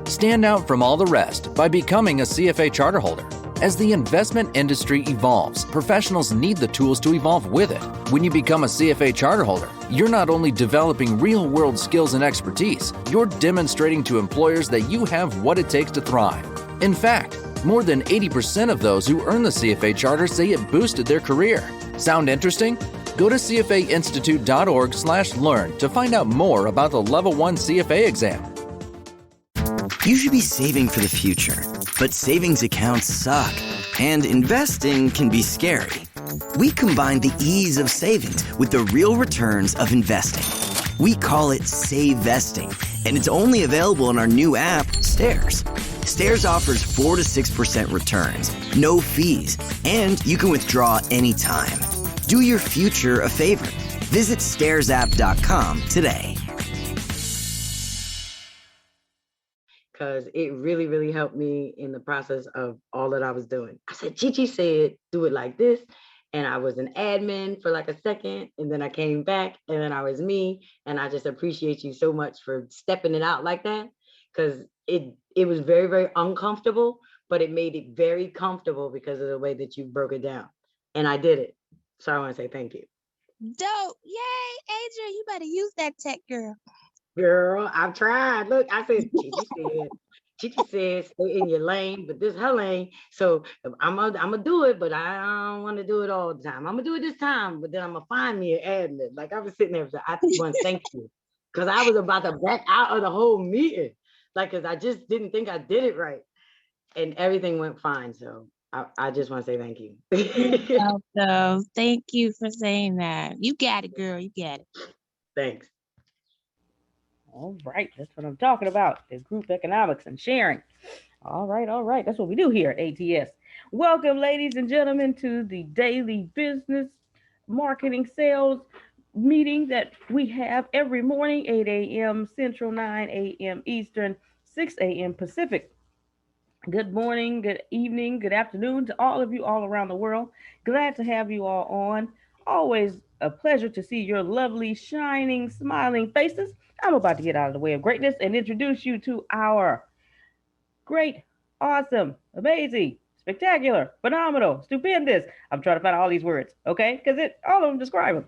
Stand out from all the rest by becoming a CFA charter holder. As the investment industry evolves, professionals need the tools to evolve with it. When you become a CFA charter holder, you're not only developing real-world skills and expertise, you're demonstrating to employers that you have what it takes to thrive. In fact, more than 80% of those who earn the CFA charter say it boosted their career. Sound interesting? Go to cfainstitute.org/learn to find out more about the Level 1 CFA exam. You should be saving for the future, but savings accounts suck, and investing can be scary. We combine the ease of savings with the real returns of investing. We call it Save Vesting, and it's only available in our new app, Stairs. Stairs offers 4 to 6% returns, no fees, and you can withdraw anytime. Do your future a favor. Visit stairsapp.com today. Because it really, really helped me in the process of all that I was doing. I said, Chichi said, do it like this. And I was an admin for like a second, and then I came back, and then I was me. And I just appreciate you so much for stepping it out like that, because it was very, very uncomfortable, but it made it very comfortable because of the way that you broke it down. And I did it. So I want to say thank you. Dope. Yay, Adrian, you better use that tech, girl. Girl, I've tried. Look, I said, Chichi said, stay in your lane, but this is her lane. So I'm gonna do it, but I don't want to do it all the time. I'm gonna do it this time, but then I'm gonna find me an admin. Like I was sitting there, so I want to thank you, because I was about to back out of the whole meeting, like, because I just didn't think I did it right, and everything went fine. So I just want to say thank you. So thank you for saying that. You got it, girl. You got it. Thanks. All right, that's what I'm talking about, is group economics and sharing. All right, that's what we do here at ATS. Welcome, ladies and gentlemen, to the daily business marketing sales meeting that we have every morning, 8 a.m. Central, 9 a.m. Eastern, 6 a.m. Pacific. Good morning, good evening, good afternoon to all of you all around the world. Glad to have you all on. Always a pleasure to see your lovely, shining, smiling faces. I'm about to get out of the way of greatness and introduce you to our great, awesome, amazing, spectacular, phenomenal, stupendous. I'm trying to find all these words, okay? Because all of them describe him.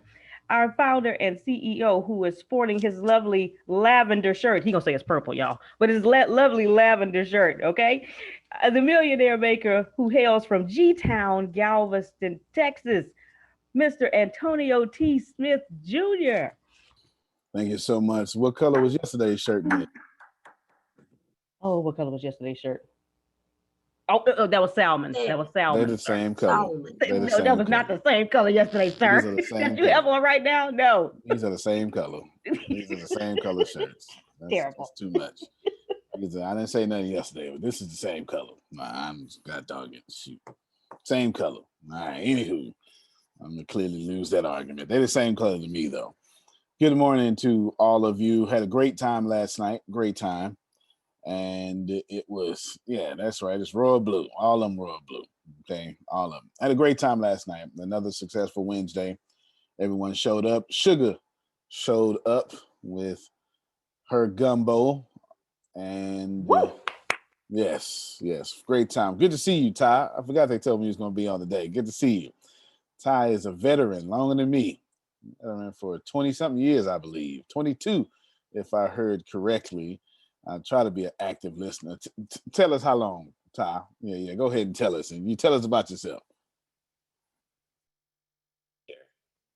Our founder and CEO, who is sporting his lovely lavender shirt. He gonna say it's purple, y'all, but his lovely lavender shirt, okay? The millionaire maker who hails from G-Town, Galveston, Texas, Mr. Antonio T. Smith Jr. Thank you so much. What color was yesterday's shirt, Nick? Oh, what color was yesterday's shirt? Oh, that was salmon. That was salmon. They're the same color. No, that was not the same color yesterday, sir. These are the same you have one right now? No. These are the same color. These are the same color shirts. Terrible. That's too much. I didn't say nothing yesterday, but this is the same color. I'm got dog it. Shoot. Same color. All right. Anywho, I'm gonna clearly lose that argument. They're the same color to me, though. Good morning to all of you. Had a great time last night. Great time. And it was, yeah, that's right. It's royal blue. All of them royal blue. Okay. All of them. Had a great time last night. Another successful Wednesday. Everyone showed up. Sugar showed up with her gumbo. And yes. Great time. Good to see you, Ty. I forgot they told me he was going to be on today. Good to see you. Ty is a veteran, longer than me. Veteran for 20-something years, I believe. 22, if I heard correctly. I try to be an active listener. Tell us how long, Ty. Yeah. Go ahead and tell us. And you tell us about yourself.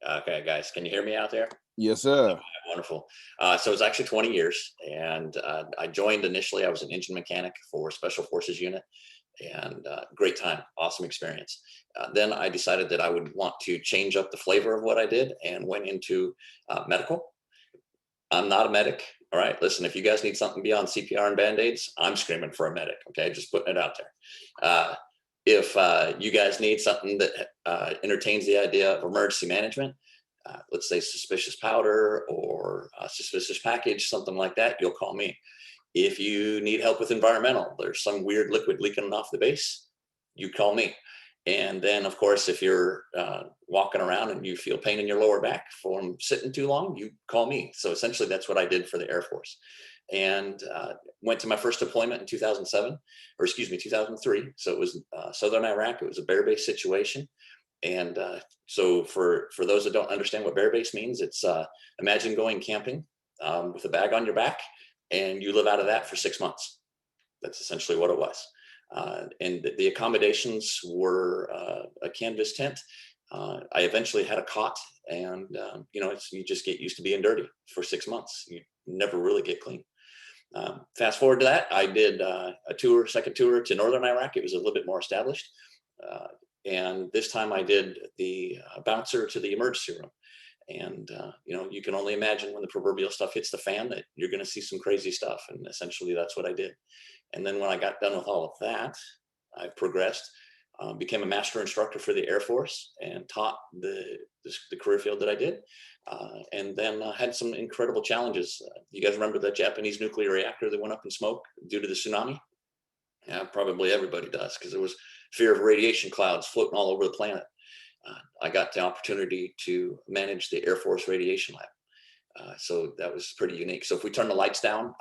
Okay, guys, can you hear me out there? Yes, sir. Okay, wonderful. So it's actually 20 years. And I joined initially, I was an engine mechanic for Special Forces Unit. And great time, awesome experience. Then I decided that I would want to change up the flavor of what I did and went into medical. I'm not a medic. All right, listen, if you guys need something beyond CPR and Band-Aids, I'm screaming for a medic, okay? Just putting it out there. If you guys need something that entertains the idea of emergency management, let's say suspicious powder or a suspicious package, something like that, you'll call me. If you need help with environmental, there's some weird liquid leaking off the base, you call me. And then, of course, if you're walking around and you feel pain in your lower back from sitting too long, you call me. So essentially, that's what I did for the Air Force. And went to my first deployment in 2007, or excuse me, 2003. So it was Southern Iraq. It was a bear-based situation. And so for those that don't understand what bear-based means, it's imagine going camping with a bag on your back, and you live out of that for 6 months. That's essentially what it was. And the accommodations were a canvas tent. I eventually had a cot, and you just get used to being dirty for 6 months. You never really get clean. Fast forward to that, I did a second tour to Northern Iraq. It was a little bit more established. And this time I did the bouncer to the emergency room. And, you can only imagine when the proverbial stuff hits the fan that you're going to see some crazy stuff. And essentially that's what I did. And then when I got done with all of that, I progressed, became a master instructor for the Air Force and taught the career field that I did. And then had some incredible challenges. You guys remember the Japanese nuclear reactor that went up in smoke due to the tsunami? Yeah, probably everybody does, because there was fear of radiation clouds floating all over the planet. I got the opportunity to manage the Air Force radiation lab. So that was pretty unique. So if we turn the lights down,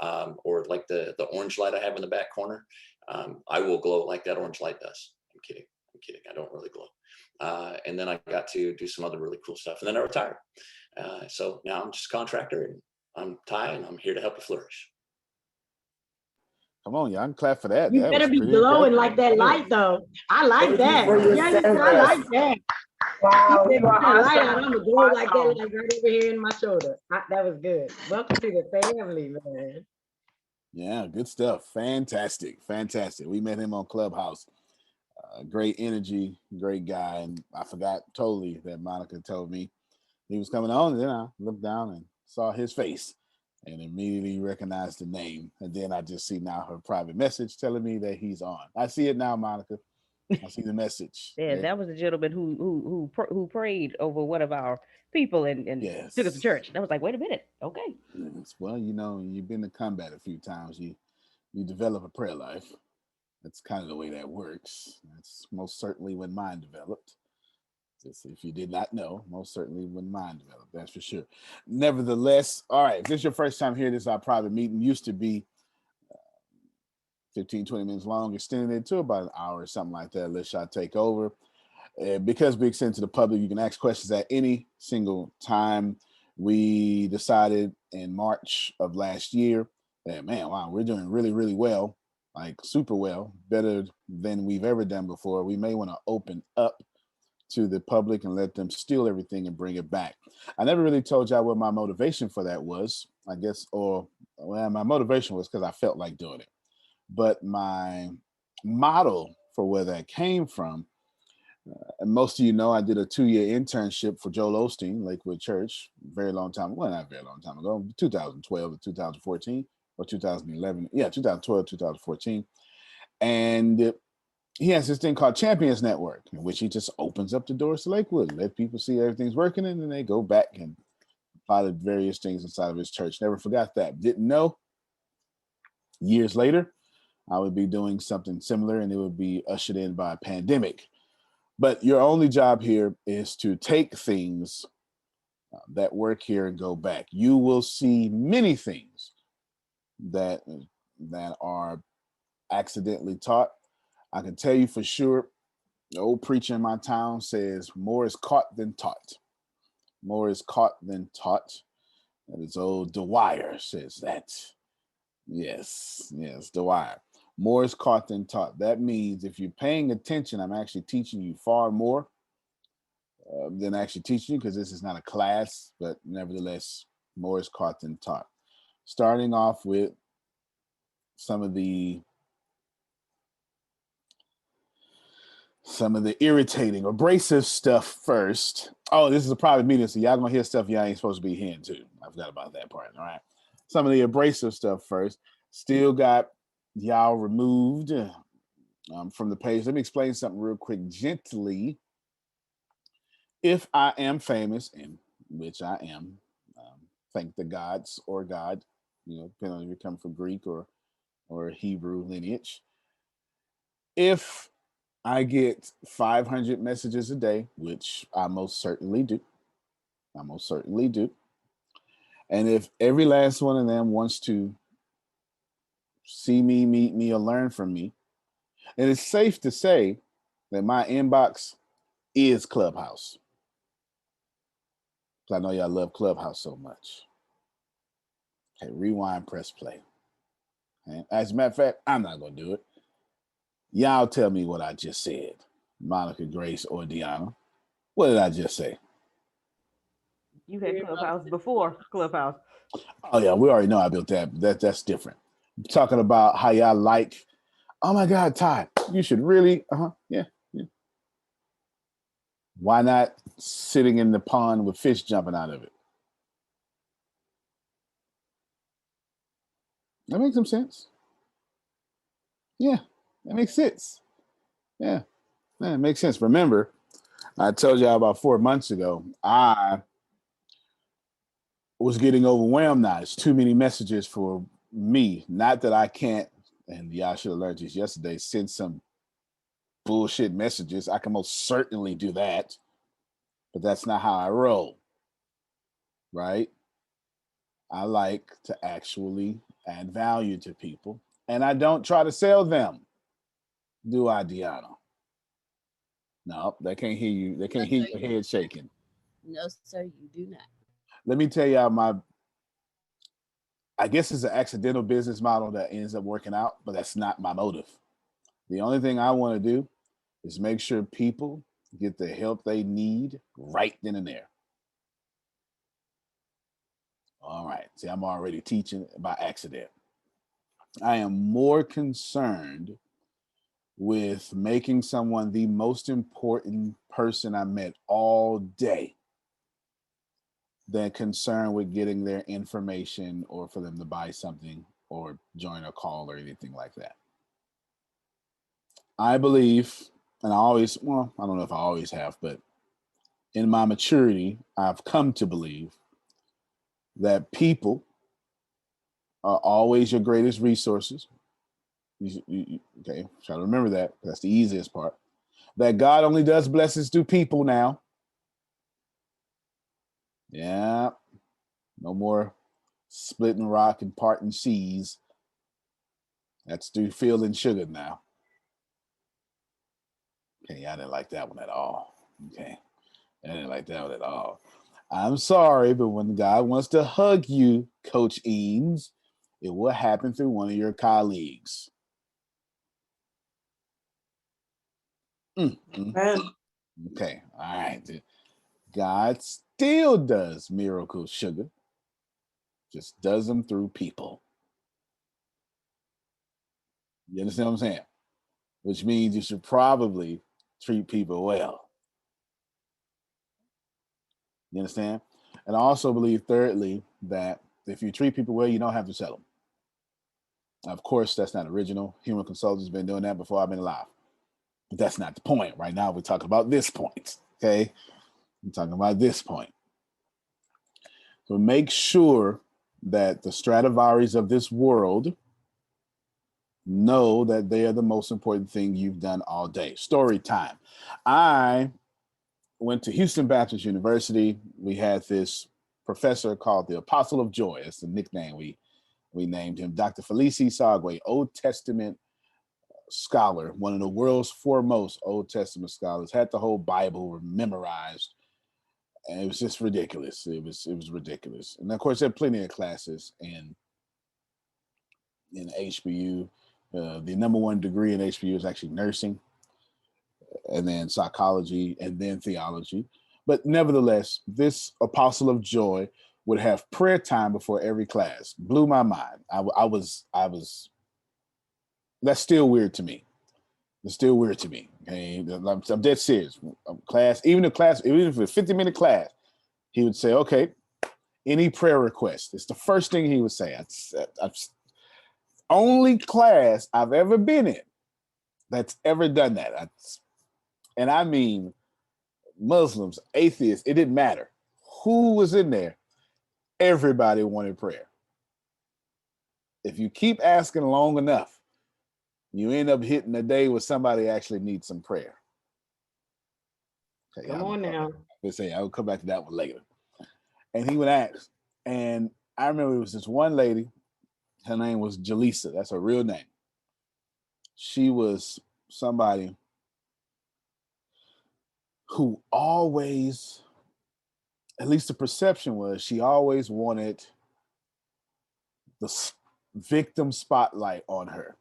or like the orange light I have in the back corner, I will glow like that orange light does. I'm kidding. I don't really glow. And then I got to do some other really cool stuff. And then I retired. So now I'm just a contractor, and I'm Ty, and I'm here to help you flourish. Come on, y'all can clap for that. You That better was be pretty glowing impressive. like that light, though. I like Thank you that. for your Yeah, I like that. Wow, You you are said light out. awesome. I'm gonna glow like that, like right over here in my shoulder. That was good. Welcome to the family, man. Yeah, good stuff. Fantastic. We met him on Clubhouse. Great energy, great guy. And I forgot totally that Monica told me he was coming on. And then I looked down and saw his face and immediately recognized the name. And then I just see now her private message telling me that he's on. I see it now, Monica. I see the message. Yeah, that was a gentleman who prayed over one of our people and Yes. took us to church. And I was like, wait a minute, okay. Yes. Well, you've been to combat a few times. You develop a prayer life. That's kind of the way that works. That's most certainly when mine developed. Just if you did not know, most certainly when mine developed, that's for sure. Nevertheless, all right, if this is your first time here, this is our private meeting. Used to be 15, 20 minutes long, extended it to about an hour or something like that. Let's y'all take over. Because we extend to the public, you can ask questions at any single time. We decided in March of last year that, man, wow, we're doing really, really well, like super well, better than we've ever done before. We may want to open up to the public and let them steal everything and bring it back. I never really told y'all what my motivation for that was, I guess, my motivation was because I felt like doing it. But my model for where that came from, and most of you know, I did a 2-year internship for Joel Osteen, Lakewood Church, very long time. Well, not very long time ago, 2012 to 2014 or 2011. Yeah, 2012, 2014. And he has this thing called Champions Network, in which he just opens up the doors to Lakewood, let people see everything's working, and then they go back and apply the various things inside of his church. Never forgot that. Didn't know. Years later, I would be doing something similar, and it would be ushered in by a pandemic. But your only job here is to take things that work here and go back. You will see many things that are accidentally taught. I can tell you for sure, the old preacher in my town says, more is caught than taught. More is caught than taught. That is old Dwyer says that. Yes, Dwyer. More is caught than taught. That means if you're paying attention, I'm actually teaching you far more than actually teaching you, because this is not a class, but nevertheless, more is caught than taught. Starting off with some of the irritating, abrasive stuff first. Oh, this is a private meeting, so y'all gonna hear stuff y'all ain't supposed to be hearing too. I forgot about that part. All right. Some of the abrasive stuff first. Still got y'all removed from the page. Let me explain something real quick, gently. If I am famous, in which I am, thank the gods or God, depending on if you come from Greek or Hebrew lineage. If I get 500 messages a day, which I most certainly do. I most certainly do. And if every last one of them wants to see me, meet me, or learn from me, and it's safe to say that my inbox is Clubhouse. I know y'all love Clubhouse so much. Okay, rewind, press play. Okay. As a matter of fact, I'm not going to do it. Y'all tell me what I just said, Monica, Grace, or Deanna. What did I just say? You had Clubhouse before Clubhouse. Oh yeah, we already know I built that. That's different. Talking about how y'all like. Oh my God, Ty, you should really. Yeah. Why not sitting in the pond with fish jumping out of it? That makes some sense. Yeah, that makes sense. Yeah, it makes sense. Remember, I told y'all about 4 months ago, I was getting overwhelmed now. It's too many messages for me. Not that I can't, and y'all should have learned this yesterday, send some bullshit messages. I can most certainly do that, but that's not how I roll, right? I like to actually add value to people, and I don't try to sell them. Do I, Deanna? No, they can't hear you. They can't hear your head shaking. No, sir, you do not. Let me tell y'all I guess it's an accidental business model that ends up working out, but that's not my motive. The only thing I want to do is make sure people get the help they need right then and there. All right. See, I'm already teaching by accident. I am more concerned with making someone the most important person I met all day than concerned with getting their information or for them to buy something or join a call or anything like that. I believe, and I don't know if I always have, but in my maturity, I've come to believe that people are always your greatest resources. Okay, try to remember that. That's the easiest part. That God only does blessings to people now. Yeah, no more splitting rock and parting seas. That's through field and sugar now. Okay, I didn't like that one at all. Okay, I didn't like that one at all. I'm sorry, but when God wants to hug you, Coach Eames, it will happen through one of your colleagues. Okay, all right. God still does miracle sugar, just does them through people. You understand what I'm saying? Which means you should probably treat people well. You understand? And I also believe, thirdly, that if you treat people well, you don't have to sell them. Of course, that's not original. Human Consultants been doing that before I've been alive. But that's not the point. Right now, we're talking about this point. Okay? I'm talking about this point. So make sure that the Stradivari's of this world know that they are the most important thing you've done all day. Story time. I went to Houston Baptist University. We had this professor called the Apostle of Joy. That's the nickname we named him. Dr. Felici Sagwe, Old Testament scholar, one of the world's foremost Old Testament scholars, had the whole Bible memorized. And it was just ridiculous. It was ridiculous. And of course, there are plenty of classes in HBU. The number one degree in HBU is actually nursing, and then psychology, and then theology. But nevertheless, this Apostle of Joy would have prayer time before every class. Blew my mind. I was. That's still weird to me. It's still weird to me. Okay, I'm dead serious. Even if it's a 50-minute class, he would say, "Okay, any prayer request?" It's the first thing he would say. It's only class I've ever been in that's ever done that. And I mean, Muslims, atheists, it didn't matter who was in there. Everybody wanted prayer. If you keep asking long enough, You end up hitting a day where somebody actually needs some prayer. Okay, Come on now. I will come back to that one later. And he would ask. And I remember it was this one lady, her name was Jaleesa. That's her real name. She was somebody who always, at least the perception was, she always wanted the victim spotlight on her.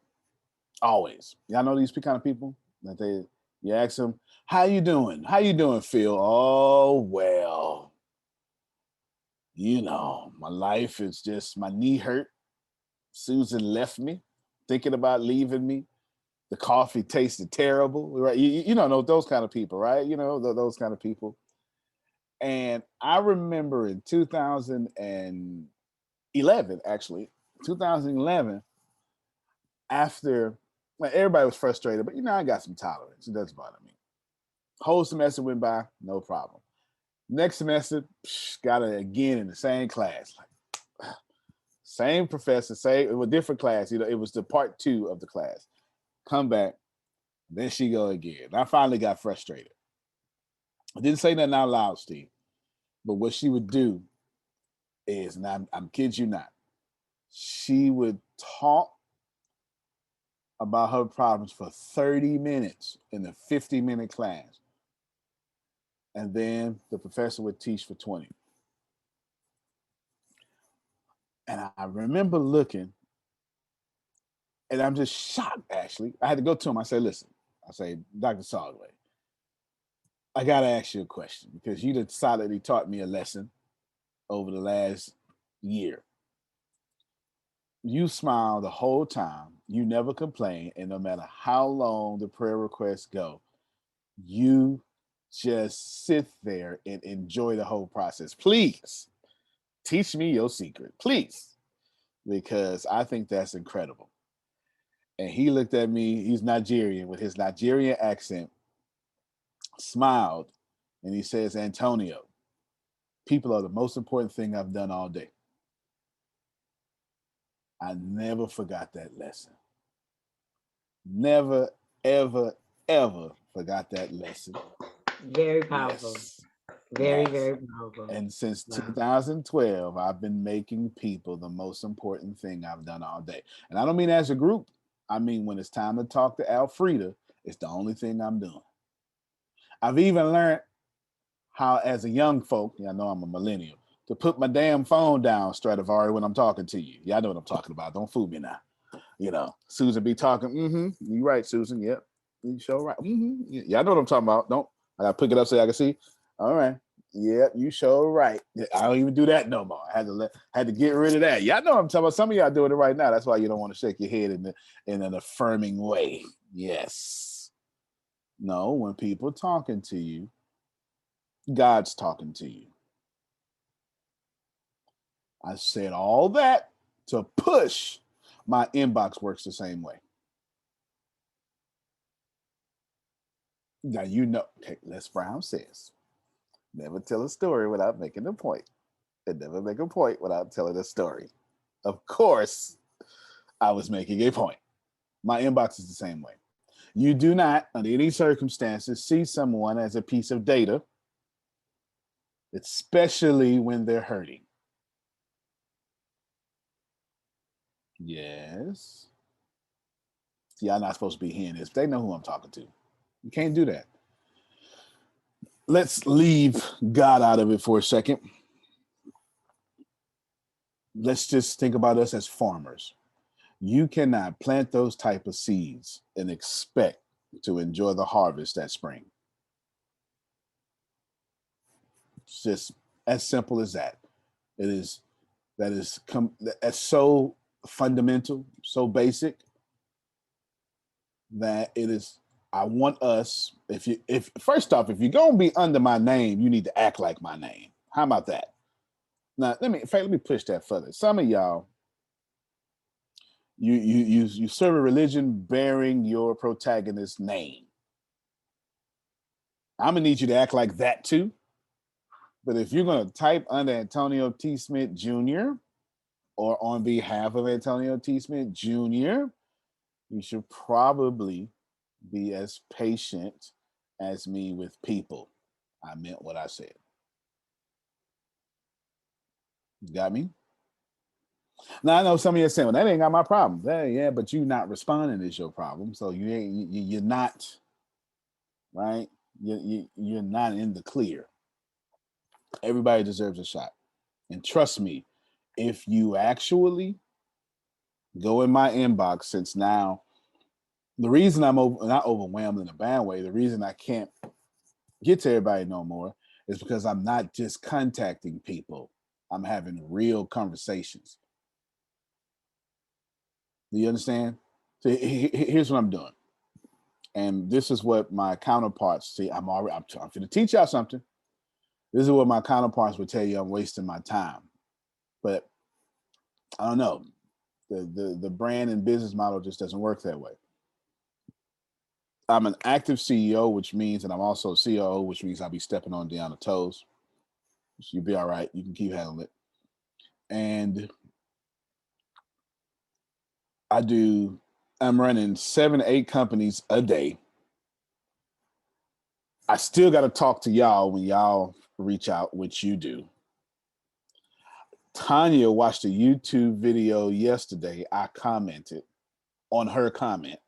Always. Y'all know these kind of people that you ask them, how you doing? How you doing, Phil? Oh, well, you know, my life is just, my knee hurt. Susan left me, thinking about leaving me. The coffee tasted terrible, right? You know those kind of people, right? You know, those kind of people. And I remember in 2011, actually, 2011, after, well, everybody was frustrated, but I got some tolerance. It doesn't bother me. Whole semester went by, no problem. Next semester, got it again in the same class. Like, same professor, it was a different class. It was the part 2 of the class. Come back, then she go again. I finally got frustrated. I didn't say nothing out loud, Steve, but what she would do is, and I'm kid you not, she would talk about her problems for 30 minutes in a 50-minute class. And then the professor would teach for 20. And I remember looking, and I'm just shocked, actually. I had to go to him. I said, listen, Dr. Soloway, I got to ask you a question, because you done solidly taught me a lesson over the last year. You smile the whole time. You never complain. And no matter how long the prayer requests go, you just sit there and enjoy the whole process. Please teach me your secret, please, because I think that's incredible. And he looked at me, he's Nigerian, with his Nigerian accent, smiled, and he says, Antonio, people are the most important thing I've done all day. I never forgot that lesson. Never, ever, ever forgot that lesson. Very powerful. Yes. Very, Yes. very powerful. And since Wow. 2012, I've been making people the most important thing I've done all day. And I don't mean as a group. I mean, when it's time to talk to Alfreda, it's the only thing I'm doing. I've even learned how, as a young folk, I know I'm a millennial, to put my damn phone down, Stradivari, when I'm talking to you. Y'all know what I'm talking about. Don't fool me now. Susan be talking. You right, Susan. Yep. You sure right. Y'all know what I'm talking about. Don't. I gotta pick it up so I can see. All right. Yep, you sure right. I don't even do that no more. I had to get rid of that. Y'all know what I'm talking about. Some of y'all doing it right now. That's why you don't want to shake your head in an affirming way. Yes. No, when people talking to you, God's talking to you. I said all that to push. My inbox works the same way. Now, okay, Les Brown says, never tell a story without making a point. And never make a point without telling a story. Of course, I was making a point. My inbox is the same way. You do not, under any circumstances, see someone as a piece of data, especially when they're hurting. Yes. See, I'm not supposed to be hearing this. They know who I'm talking to. You can't do that. Let's leave God out of it for a second. Let's just think about us as farmers. You cannot plant those type of seeds and expect to enjoy the harvest that spring. It's just as simple as that. That's so fundamental, so basic, that it is. I want us, if first off, if you're gonna be under my name, you need to act like my name. How about that? Now, let me push that further. Some of y'all, you serve a religion bearing your protagonist's name. I'm gonna need you to act like that too. But if you're gonna type under Antonio T. Smith Jr. or on behalf of Antonio T. Smith Jr., You should probably be as patient as me with people. I meant what I said. You got me? Now I know some of you are saying, "Well, that ain't got my problem." Yeah, but you not responding is your problem. So you ain't you're not right. You're not in the clear. Everybody deserves a shot, and trust me, if you actually go in my inbox, since now the reason I'm not overwhelmed in a bad way, the reason I can't get to everybody no more is because I'm not just contacting people. I'm having real conversations. Do you understand? So here's what I'm doing. And this is what my counterparts see. I'm going to teach y'all something. This is what my counterparts would tell you I'm wasting my time. But I don't know. The brand and business model just doesn't work that way. I'm an active CEO, which means that I'm also COO, which means I'll be stepping on Deanna toes. So you'll be all right. You can keep handling it. And I'm running 7, 8 companies a day. I still got to talk to y'all when y'all reach out, which you do. Tanya watched a YouTube video yesterday. I commented on her comment.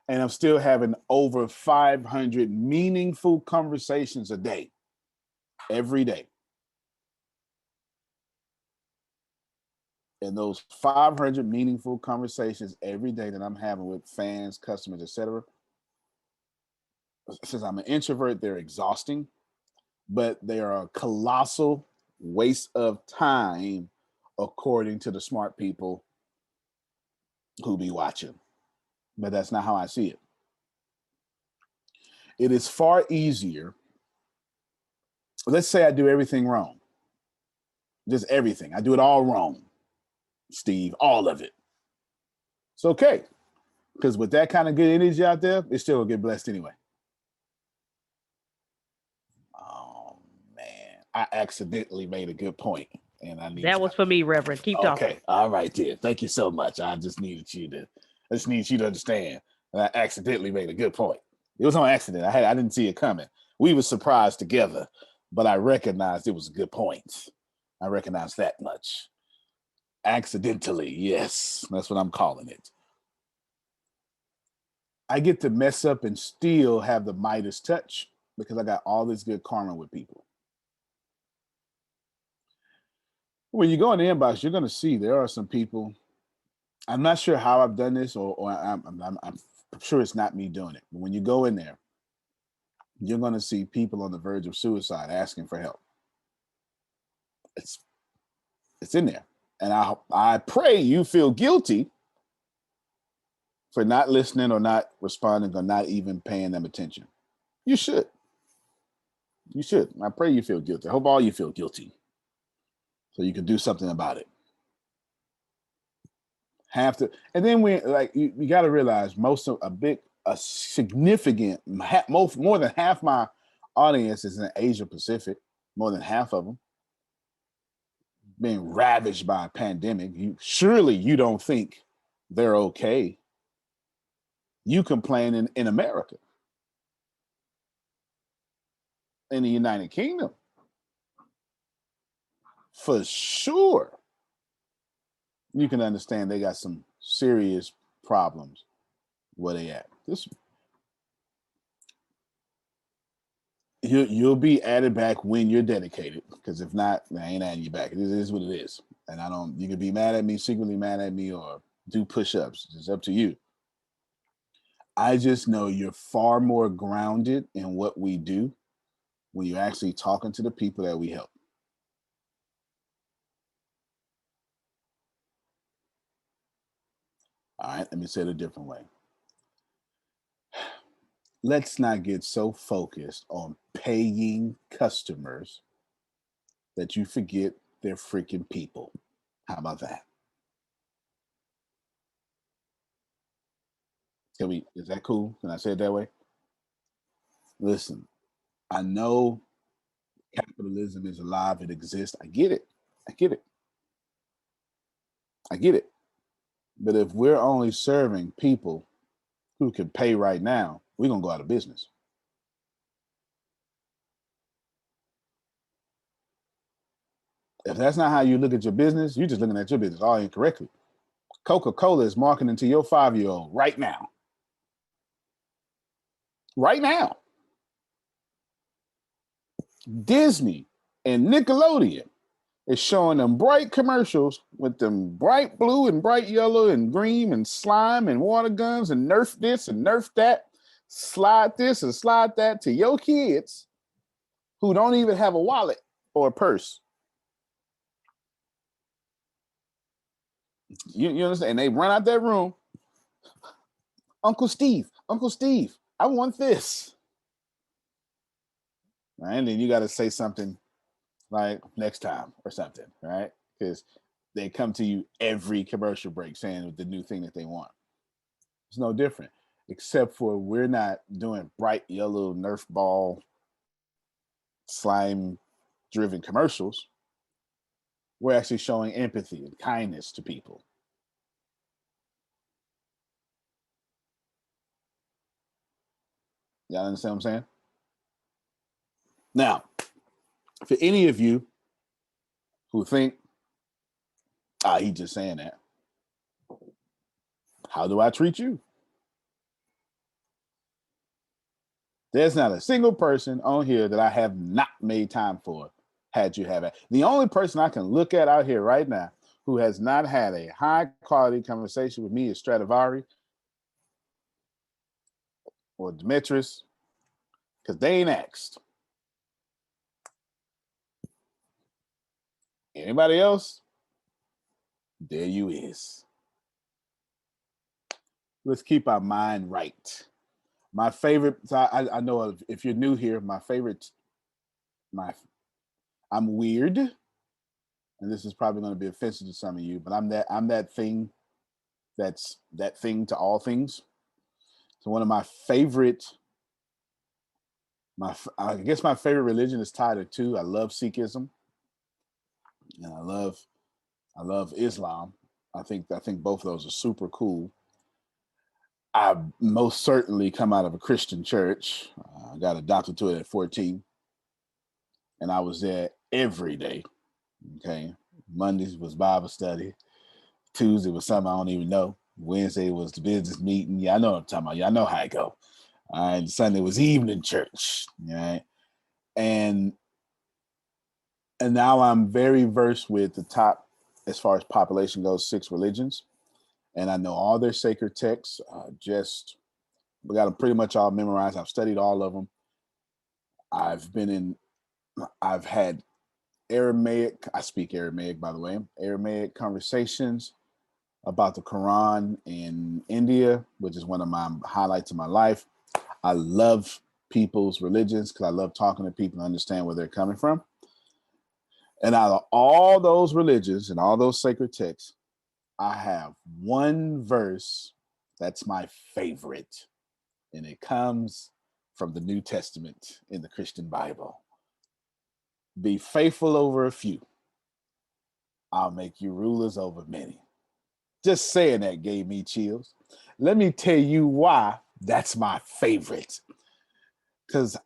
And I'm still having over 500 meaningful conversations a day, every day. And those 500 meaningful conversations every day that I'm having with fans, customers, etc. Since I'm an introvert, they're exhausting, but they are a colossal waste of time, according to the smart people who be watching. But that's not how I see it. It is far easier. Let's say I do everything wrong. Just everything. I do it all wrong, Steve, all of it. It's okay. Because with that kind of good energy out there, it still will get blessed anyway. Oh, man. I accidentally made a good point. And I need That was for me, Reverend. Keep talking. Okay. All right, dear. Thank you so much. I just needed you to understand that I accidentally made a good point. It was on accident. I didn't see it coming. We were surprised together, but I recognized it was a good point. I recognize that much. Accidentally, yes. That's what I'm calling it. I get to mess up and still have the Midas touch because I got all this good karma with people. When you go in the inbox, you're going to see there are some people. I'm not sure how I've done this, or I'm sure it's not me doing it. But when you go in there, you're going to see people on the verge of suicide asking for help. It's in there. And I pray you feel guilty for not listening or not responding or not even paying them attention. You should. You should. I pray you feel guilty. I hope all you feel guilty so you can do something about it. Have to. And then you got to realize more than half my audience is in Asia Pacific, more than half of them being ravaged by a pandemic. Surely you don't think they're okay. You complain in America, in the United Kingdom, for sure. You can understand they got some serious problems where they at. You'll be added back when you're dedicated, because if not, I ain't adding you back. It is what it is. And you can be mad at me, secretly mad at me, or do push-ups. It's up to you. I just know you're far more grounded in what we do when you're actually talking to the people that we help. All right, let me say it a different way. Let's not get so focused on paying customers that you forget they're freaking people. How about that? Is that cool? Can I say it that way? Listen, I know capitalism is alive, it exists. I get it. I get it. But if we're only serving people who can pay right now, we're going to go out of business. If that's not how you look at your business, you're just looking at your business all incorrectly. Coca-Cola is marketing to your 5-year-old right now. Right now. Disney and Nickelodeon is showing them bright commercials with them bright blue and bright yellow and green and slime and water guns and Nerf this and Nerf that. Slide this and slide that to your kids who don't even have a wallet or a purse. You understand? And they run out that room. Uncle Steve, I want this. Right? And then you got to say something like next time or something, right? Because they come to you every commercial break saying the new thing that they want. It's no different, except for we're not doing bright yellow Nerf ball slime driven commercials. We're actually showing empathy and kindness to people. Y'all understand what I'm saying? Now, for any of you who think, he's just saying that, how do I treat you? There's not a single person on here that I have not made time for, had you have it. The only person I can look at out here right now who has not had a high quality conversation with me is Stradivari or Demetrius, because they ain't asked. Anybody else? There you is. Let's keep our mind right. My favorite, so I know if you're new here, I'm weird, and this is probably going to be offensive to some of you, but I'm that thing that's that thing to all things. So one of my favorite, I guess my favorite religion is tied to two. I love Sikhism, and I love Islam. I think both of those are super cool. I most certainly come out of a Christian church. I got adopted to it at 14, and I was there every day. Okay, Mondays was Bible study. Tuesday was something I don't even know. Wednesday was the business meeting. Yeah, I know what I'm talking about. Y'all know how it go. All right, Sunday was evening church. All right, and now I'm very versed with the top, as far as population goes, 6 religions, and I know all their sacred texts. We got them pretty much all memorized. I've studied all of them. I've had Aramaic. I speak Aramaic, by the way. Aramaic conversations about the Quran in India, which is one of my highlights of my life. I love people's religions because I love talking to people and understand where they're coming from. And out of all those religions and all those sacred texts, I have one verse that's my favorite, and it comes from the New Testament in the Christian Bible. Be faithful over a few. I'll make you rulers over many. Just saying that gave me chills. Let me tell you why that's my favorite. Because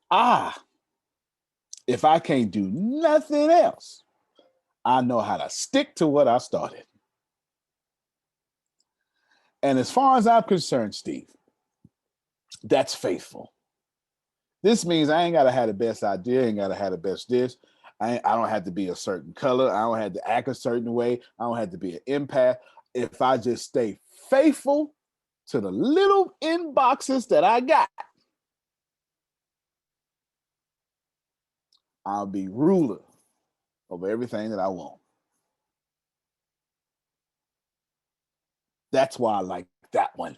if I can't do nothing else, I know how to stick to what I started. And as far as I'm concerned, Steve, that's faithful. This means I ain't got to have the best idea, ain't got to have the best this. I don't have to be a certain color. I don't have to act a certain way. I don't have to be an empath. If I just stay faithful to the little inboxes that I got, I'll be ruler over everything that I want. That's why I like that one,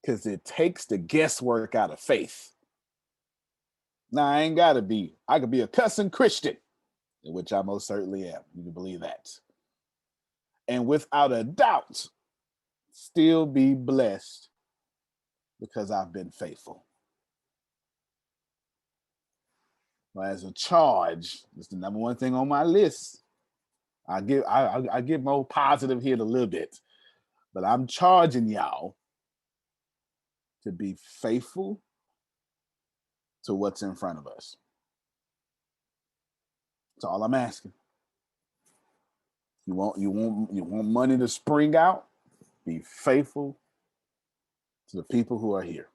because it takes the guesswork out of faith. Now, I could be a cussing Christian, which I most certainly am. You can believe that. And without a doubt, still be blessed because I've been faithful. But as a charge, it's the number one thing on my list. I get more positive here in a little bit. but I'm charging y'all to be faithful to what's in front of us. That's all I'm asking. You want money to spring out? Be faithful to the people who are here.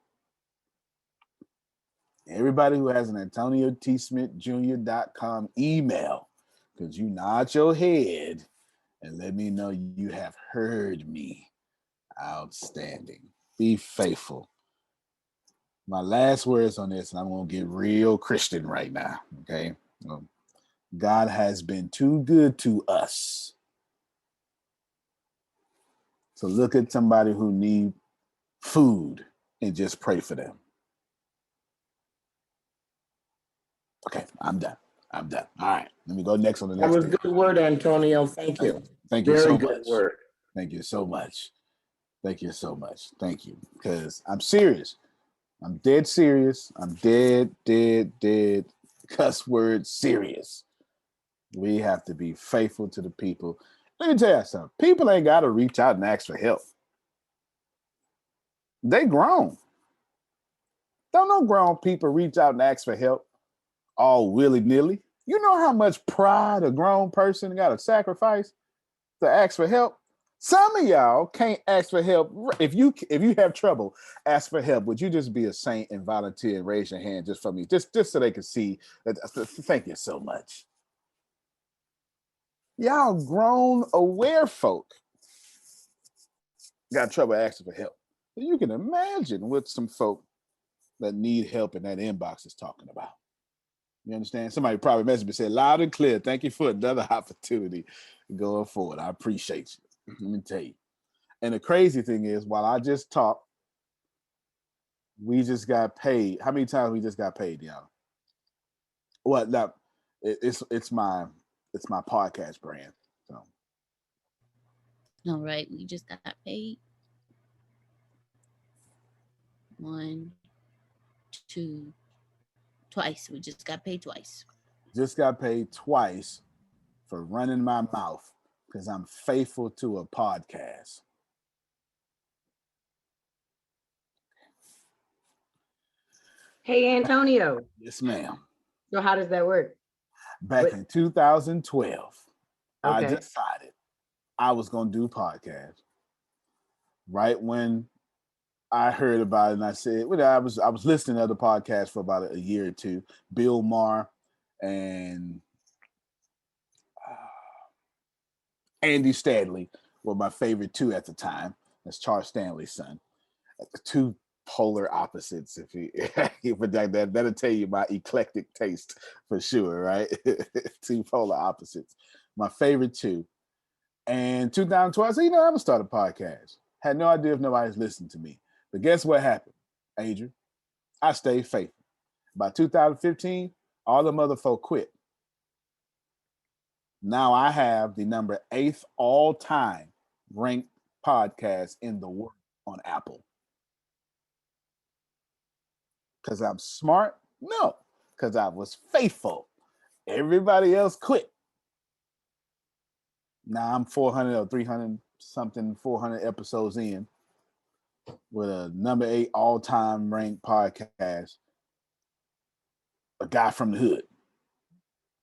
Everybody who has an AntonioTSmithJr.com email, because you nod your head and let me know you have heard me. Outstanding. Be faithful. My last words on this, and I'm going to get real Christian right now, okay? God has been too good to us. So look at somebody who needs food and just pray for them. Okay, I'm done. All right, let me go next on the next. That was good word, Antonio. Thank you. Thank you Very so good much. word. Thank you so much. Thank you so much. Thank you. Because I'm serious. I'm dead serious. I'm dead cuss word serious. We have to be faithful to the people. Let me tell you something. People ain't got to reach out and ask for help. They grown. Don't no grown people reach out and ask for help all willy-nilly. You know how much pride a grown person got to sacrifice to ask for help? Some of y'all can't ask for help. If you have trouble, ask for help. Would you just be a saint and volunteer and raise your hand just for me, just so they can see that? Thank you so much. Y'all grown, aware folk got trouble asking for help. You can imagine what some folk that need help in that inbox is talking about. You understand? Somebody probably messaged me and said, loud and clear, thank you for another opportunity going forward. I appreciate you. Let me tell you. And the crazy thing is, while I just talked, we just got paid. How many times we just got paid, y'all? What? Now, it's my podcast brand. So. All right, we just got paid. 1, 2, twice. We just got paid twice. Just got paid twice for running my mouth because I'm faithful to a podcast. Hey, Antonio. Yes, ma'am. So how does that work? Back in 2012, I Okay. decided I was going to do podcasts. Right when I heard about it, and I said, well, I was listening to other podcasts for about a year or two. Bill Maher and Andy Stanley were my favorite two at the time. That's Charles Stanley's son. Two polar opposites. But that'll tell you my eclectic taste for sure, right? Two polar opposites. My favorite two. And 2012, I said, I'm gonna start a podcast. Had no idea if nobody's listening to me. But guess what happened, Adrian? I stayed faithful. By 2015, all the mother folk quit. Now I have the number 8th all-time ranked podcast in the world on Apple. Because I'm smart? No, because I was faithful. Everybody else quit. Now I'm 400 or 300 something, 400 episodes in with a number 8 all-time ranked podcast. A guy from the hood.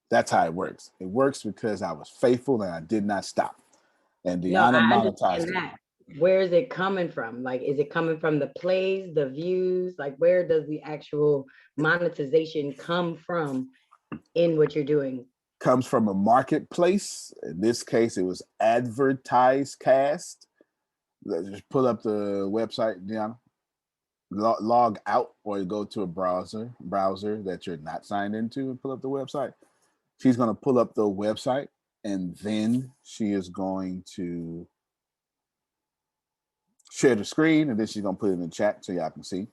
That's how it works. It works because I was faithful and I did not stop. And Deanna monetized that. Where is it coming from? Like, is it coming from the plays, the views? Like, where does the actual monetization come from in what you're doing? Comes from a marketplace. In this case, it was Advertise Cast. Just pull up the website, Deanna. Log out or go to a browser that you're not signed into and pull up the website. She's going to pull up the website and then she is going to share the screen and then she's going to put it in the chat so y'all can see.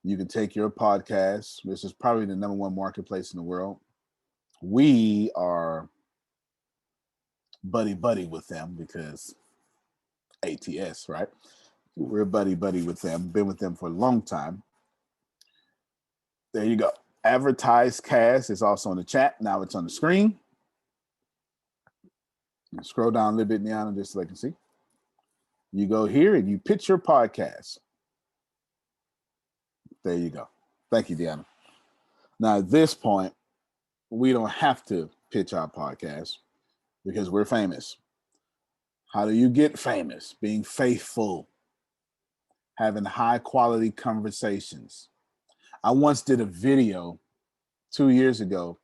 You can take your podcast. This is probably the number 1 marketplace in the world. We are buddy with them because ATS, right? We're buddy with them. Been with them for a long time. There you go. Advertise Cast is also in the chat. Now it's on the screen. Scroll down a little bit, Niana, just so they can see. You go here and you pitch your podcast. There you go. Thank you, Deanna. Now, at this point, we don't have to pitch our podcast because we're famous. How do you get famous? Being faithful, having high quality conversations. I once did a video 2 years ago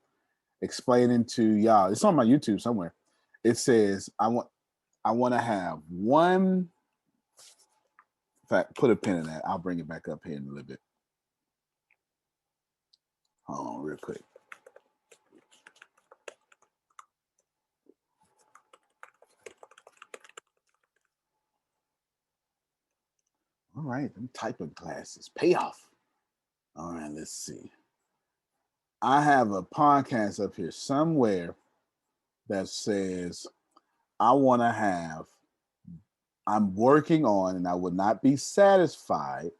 explaining to y'all, it's on my YouTube somewhere. It says, I want to have one, in fact, put a pin in that. I'll bring it back up here in a little bit. Hold on real quick. All right, them typing classes pay off. All right, let's see. I have a podcast up here somewhere that says I'm working on, and I would not be satisfied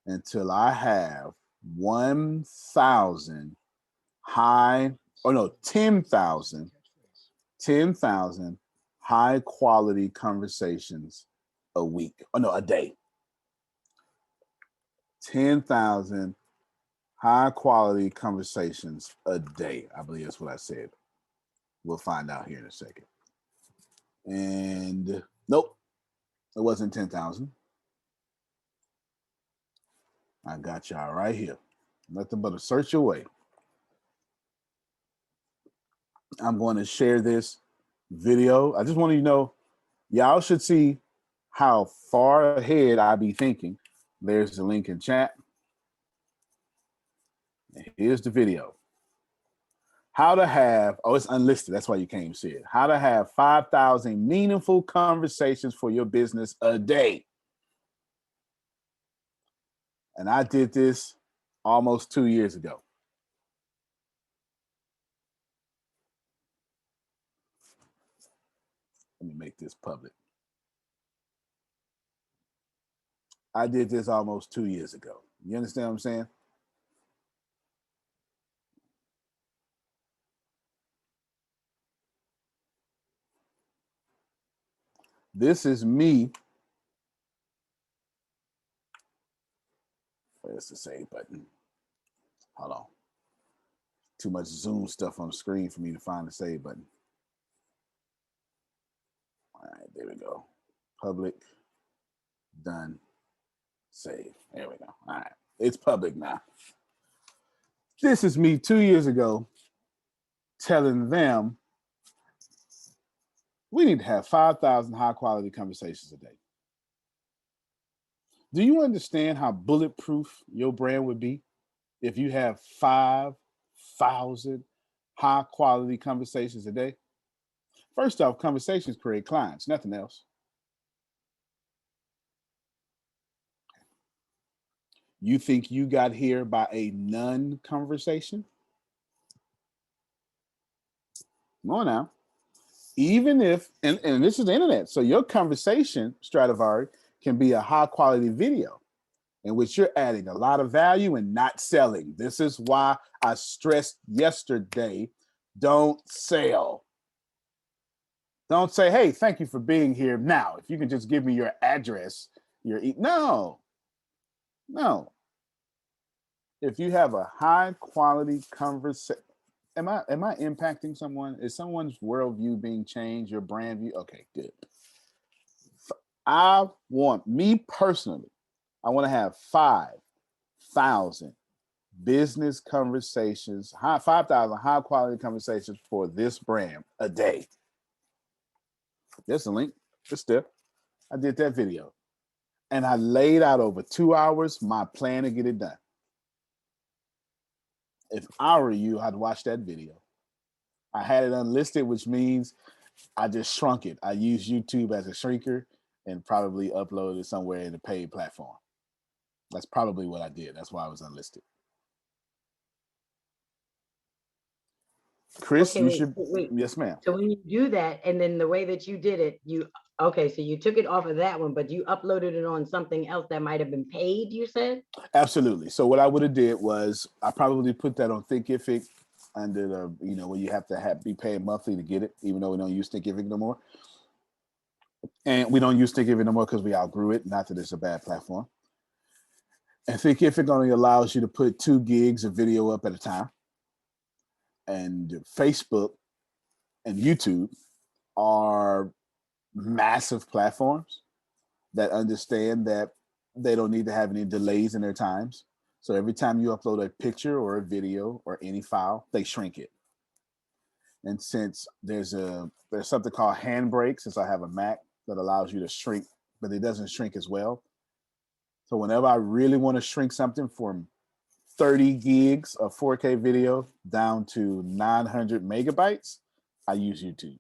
until I have 10,000 high quality conversations a week. A day. 10,000 high quality conversations a day. I believe that's what I said. We'll find out here in a second. And nope, it wasn't 10,000. I got y'all right here. Nothing but a search away. I'm going to share this video. I just want you to know, y'all should see how far ahead I be thinking. There's the link in chat. And here's the video. How to have, it's unlisted. That's why you can't even see it. How to have 5,000 meaningful conversations for your business a day. And I did this almost 2 years ago. Let me make this public. I did this almost 2 years ago. You understand what I'm saying? This is me. Where's the save button? Hold on. Too much Zoom stuff on the screen for me to find the save button. All right, there we go. Public, done, save. There we go. All right, it's public now. This is me 2 years ago telling them we need to have 5,000 high quality conversations a day. Do you understand how bulletproof your brand would be if you have 5,000 high quality conversations a day? First off, conversations create clients, nothing else. You think you got here by a non-conversation? Come on now. Even if, and this is the internet, so your conversation, Stradivari, can be a high quality video in which you're adding a lot of value and not selling. This is why I stressed yesterday, don't sell. Don't say, hey, thank you for being here now. If you can just give me your address, no. If you have a high quality conversation, am I impacting someone? Is someone's worldview being changed? Your brand view? Okay, good. I want to have 5,000 business conversations, 5,000 high quality conversations for this brand a day. There's a link. It's there. I did that video. And I laid out over 2 hours my plan to get it done. If I were you, I'd watch that video. I had it unlisted, which means I just shrunk it. I used YouTube as a shrinker and probably uploaded it somewhere in a paid platform. That's probably what I did. That's why I was unlisted. Chris, Okay, wait. Yes, ma'am. So when you do that, and then the way that you did it, so you took it off of that one, but you uploaded it on something else that might have been paid, you said? Absolutely. So what I would have did was I probably put that on Thinkific under the, where you have to be paying monthly to get it, even though we don't use Thinkific no more. And we don't use Thinkific no more because we outgrew it. Not that it's a bad platform. And Thinkific only allows you to put 2 gigs of video up at a time. And Facebook and YouTube are massive platforms that understand that they don't need to have any delays in their times. So every time you upload a picture or a video or any file, they shrink it. And since there's something called Handbrake, since I have a Mac that allows you to shrink, but it doesn't shrink as well. So whenever I really want to shrink something from 30 gigs of 4K video down to 900 megabytes, I use YouTube.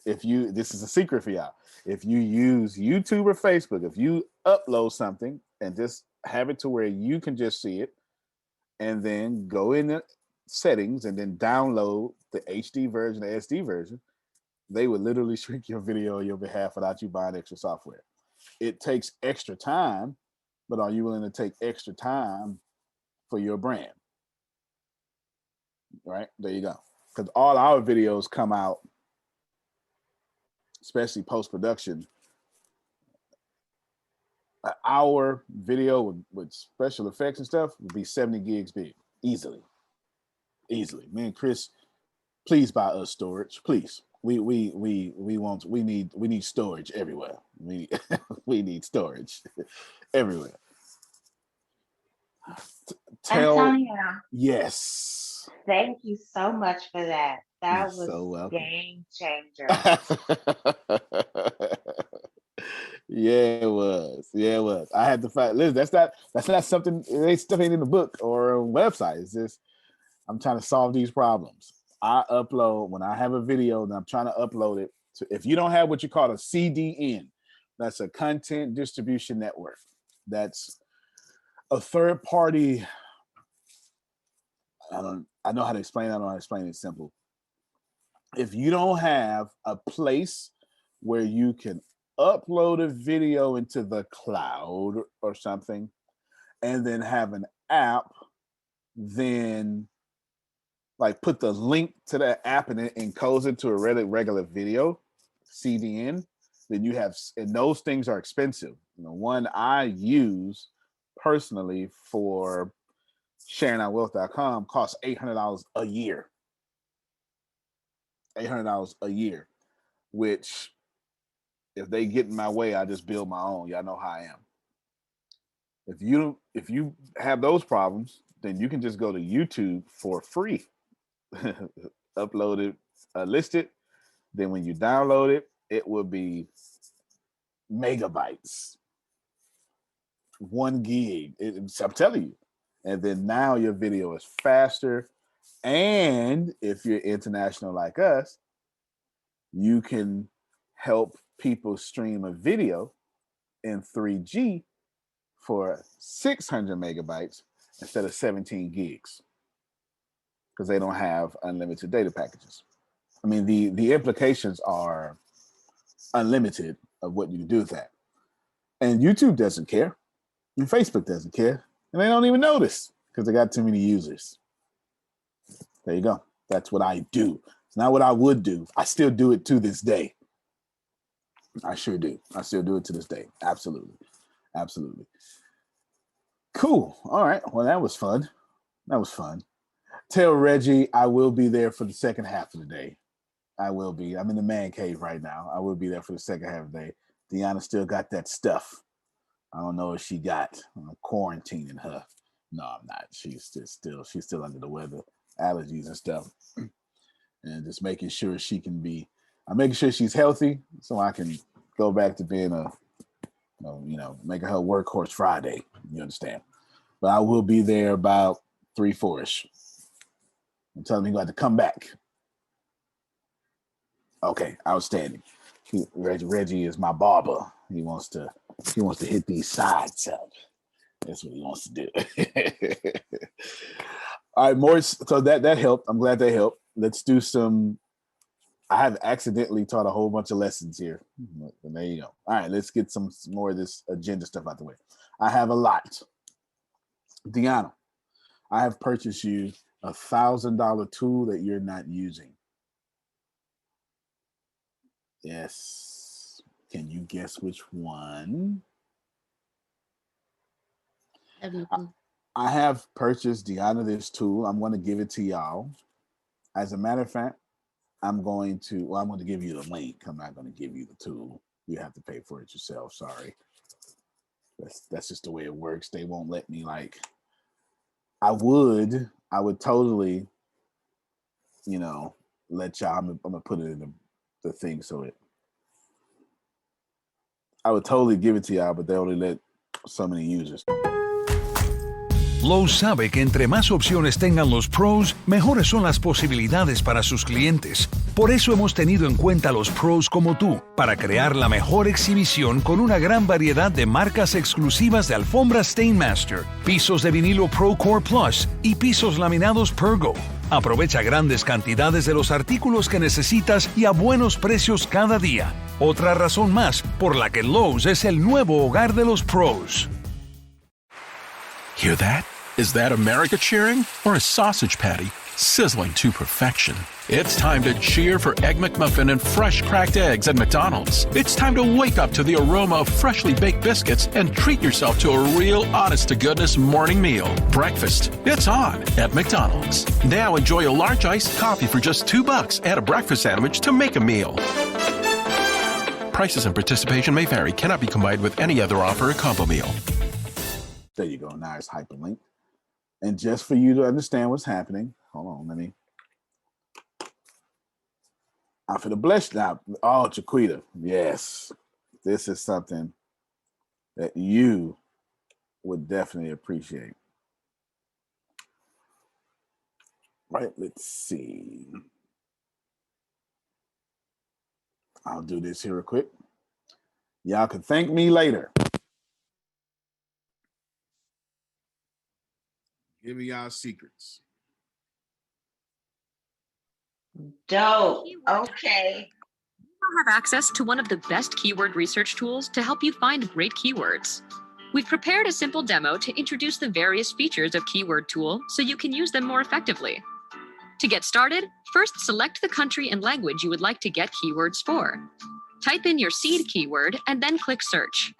This is a secret for y'all. If you use YouTube or Facebook, if you upload something and just have it to where you can just see it, and then go in the settings and then download the HD version, the SD version, they would literally shrink your video on your behalf without you buying extra software. It takes extra time, but are you willing to take extra time for your brand? Right? There you go. Because all our videos come out, especially post-production, an hour video with special effects and stuff would be 70 gigs big, easily. Me and Chris, please buy us storage, please. We need storage everywhere. We need storage everywhere. Antonio, Yes. thank you so much for that. You're That was so welcome. game changer. Yeah, it was. I had to find. Listen, that's not something. Stuff ain't in the book or a website. It's just I'm trying to solve these problems. I upload when I have a video and I'm trying to upload it to. If you don't have what you call a CDN, that's a content distribution network. That's a third party. I know how to explain. I don't know how to explain it simple. If you don't have a place where you can upload a video into the cloud or something, and then have an app, then like put the link to that app and it encodes it to a regular video CDN, then you have, and those things are expensive. One I use personally for sharingourwealth.com costs $800 a year. $800 a year, which if they get in my way, I just build my own. Y'all know how I am. If you have those problems, then you can just go to YouTube for free. Upload it, list it. Then when you download it, it will be megabytes, 1 gig. I'm telling you. And then now your video is faster. And if you're international like us, you can help people stream a video in 3G for 600 megabytes instead of 17 gigs because they don't have unlimited data packages. I mean, the implications are unlimited of what you can do with that. And YouTube doesn't care, and Facebook doesn't care, and they don't even notice because they got too many users. There you go. That's what I do. It's not what I would do. I still do it to this day. I sure do. I still do it to this day. Absolutely. Absolutely. Cool. All right. Well, that was fun. Tell Reggie I will be there for the second half of the day. I will be. I'm in the man cave right now. I will be there for the second half of the day. Deanna still got that stuff. I don't know if she got. I'm quarantining her. No, I'm not. She's still under the weather, allergies and stuff, and just making sure she can be. I'm making sure she's healthy so I can go back to being making her workhorse Friday. You understand? But I will be there about 3-4ish. I'm telling him he's going to have to come back. Okay, outstanding. Reggie is my barber. He wants to hit these sides up. That's what he wants to do. All right, more. So that helped. I'm glad that helped. Let's do some. I have accidentally taught a whole bunch of lessons here. And there you go. All right, let's get some more of this agenda stuff out the way. I have a lot. Deanna, I have purchased you $1,000 tool that you're not using. Yes. Can you guess which one? I have no clue. I have purchased Deanna this tool. I'm going to give it to y'all. As a matter of fact, I'm going to give you the link. I'm not going to give you the tool. You have to pay for it yourself. Sorry. That's just the way it works. They won't let me I would totally, let y'all, I'm gonna put it in the thing I would totally give it to y'all, but they only let so many users. Lowe's sabe que entre más opciones tengan los pros, mejores son las posibilidades para sus clientes. Por eso hemos tenido en cuenta a los pros como tú, para crear la mejor exhibición con una gran variedad de marcas exclusivas de alfombras Stainmaster, pisos de vinilo ProCore Plus y pisos laminados Pergo. Aprovecha grandes cantidades de los artículos que necesitas y a buenos precios cada día. Otra razón más por la que Lowe's es el nuevo hogar de los pros. Hear that? Is that America cheering or a sausage patty sizzling to perfection? It's time to cheer for Egg McMuffin and fresh cracked eggs at McDonald's. It's time to wake up to the aroma of freshly baked biscuits and treat yourself to a real honest-to-goodness morning meal. Breakfast, it's on at McDonald's. Now enjoy a large iced coffee for just $2. Add a breakfast sandwich to make a meal. Prices and participation may vary. Cannot be combined with any other offer or combo meal. There you go. Now it's hyperlinked. And just for you to understand what's happening, hold on, let me. I'm for the bless now. Oh, Chiquita, yes. This is something that you would definitely appreciate. Right, let's see. I'll do this here real quick. Y'all can thank me later. Give me y'all secrets. Dope. Okay. You have access to one of the best keyword research tools to help you find great keywords. We've prepared a simple demo to introduce the various features of Keyword Tool so you can use them more effectively. To get started, first select the country and language you would like to get keywords for. Type in your seed keyword and then click search.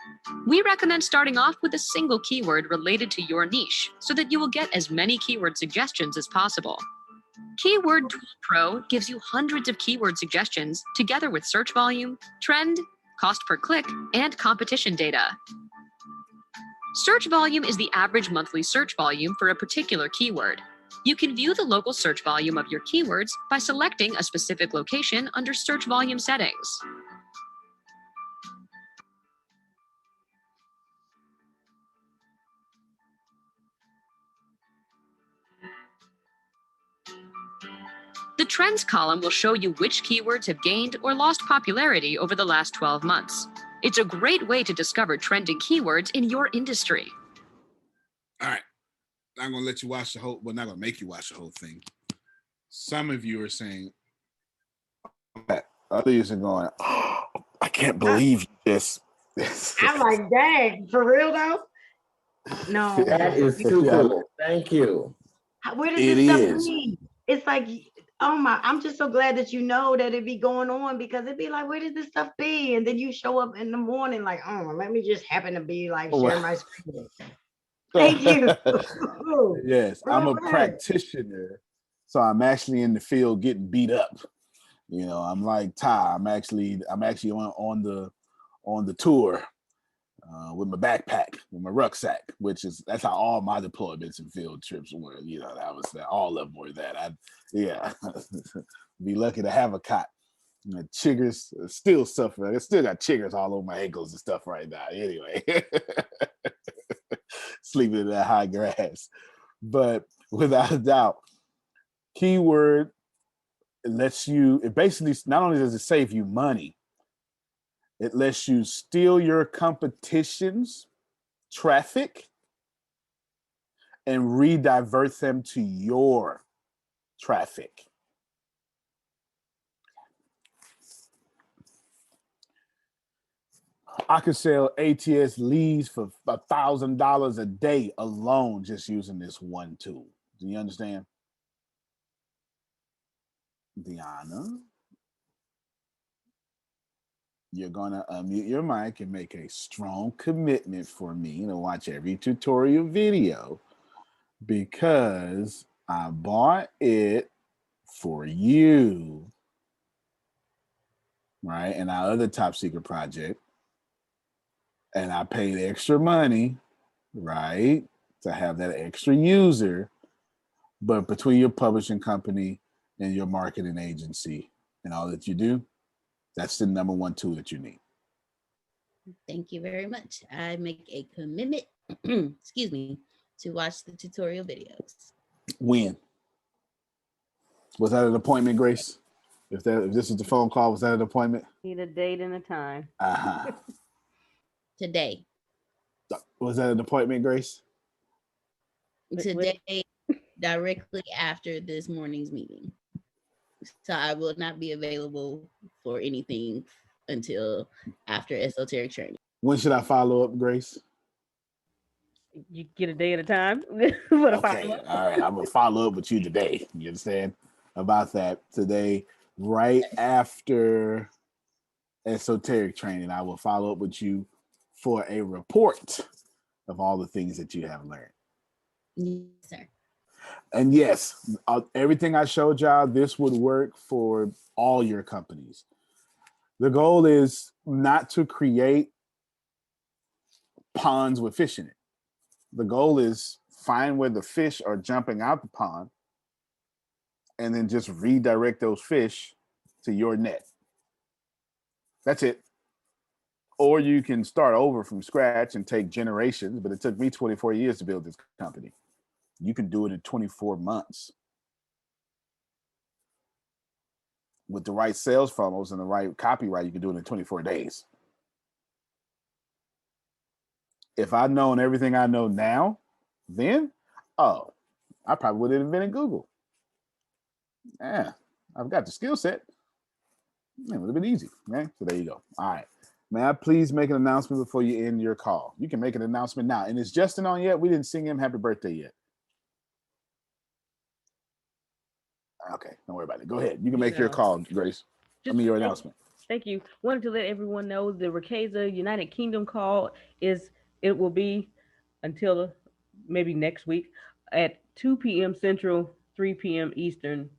We recommend starting off with a single keyword related to your niche so that you will get as many keyword suggestions as possible. Keyword Tool Pro gives you hundreds of keyword suggestions together with search volume, trend, cost per click, and competition data. Search volume is the average monthly search volume for a particular keyword. You can view the local search volume of your keywords by selecting a specific location under search volume settings. The Trends column will show you which keywords have gained or lost popularity over the last 12 months. It's a great way to discover trending keywords in your industry. All right. I'm going to let you watch the whole, well, not going to make you watch the whole thing. Some of you are saying, others are going, oh, I can't believe this. I'm like, dang, for real though? No. That is too cool. Thank you. Where does this stuff be? It's like, oh my, I'm just so glad that you know that it be going on, because it'd be like, where does this stuff be? And then you show up in the morning like, oh, let me just happen to be like sharing my screen. Thank you. Yes, I'm a practitioner. So I'm actually in the field getting beat up. You know, I'm like Ty. I'm actually on the tour with my backpack, with my rucksack, that's how all my deployments and field trips were. You know, all of them were that. Be lucky to have a cot. You know, chiggers still suffer. I still got chiggers all over my ankles and stuff right now. Anyway, sleeping in that high grass. But without a doubt, keyword it basically, not only does it save you money, it lets you steal your competition's traffic and redivert them to your traffic. I could sell ATS leads for $1,000 a day alone just using this one tool. Do you understand? Deanna? you're gonna unmute your mic and make a strong commitment for me to watch every tutorial video because I bought it for you, right? And our other top secret project, and I paid extra money, right, to have that extra user. But between your publishing company and your marketing agency and all that you do, that's the number one tool that you need. Thank you very much. I make a commitment, excuse me, to watch the tutorial videos. When? Was that an appointment, Grace? If this is the phone call, was that an appointment? Need a date and a time. Uh-huh. Today. Was that an appointment, Grace? Today, directly after this morning's meeting. So I will not be available for anything until after esoteric training. When should I follow up, Grace? You get a day at a time. Okay, all right. I'm gonna follow up with you today. You understand about that today, right after esoteric training. I will follow up with you for a report of all the things that you have learned. Yes, sir. And yes, everything I showed y'all, this would work for all your companies. The goal is not to create ponds with fish in it. The goal is find where the fish are jumping out the pond and then just redirect those fish to your net. That's it. Or you can start over from scratch and take generations, but it took me 24 years to build this company. You can do it in 24 months. With the right sales funnels and the right copyright, you can do it in 24 days. If I'd known everything I know now, then, I probably would have invented Google. Yeah, I've got the skill set. It would have been easy, right? So there you go. All right. May I please make an announcement before you end your call? You can make an announcement now. And is Justin on yet? We didn't sing him happy birthday yet. Okay, don't worry about it. Go ahead. You can make your call, Grace. Your announcement. Thank you. Wanted to let everyone know the Ricasa United Kingdom call will be until maybe next week at 2 p.m. Central, 3 p.m. Eastern,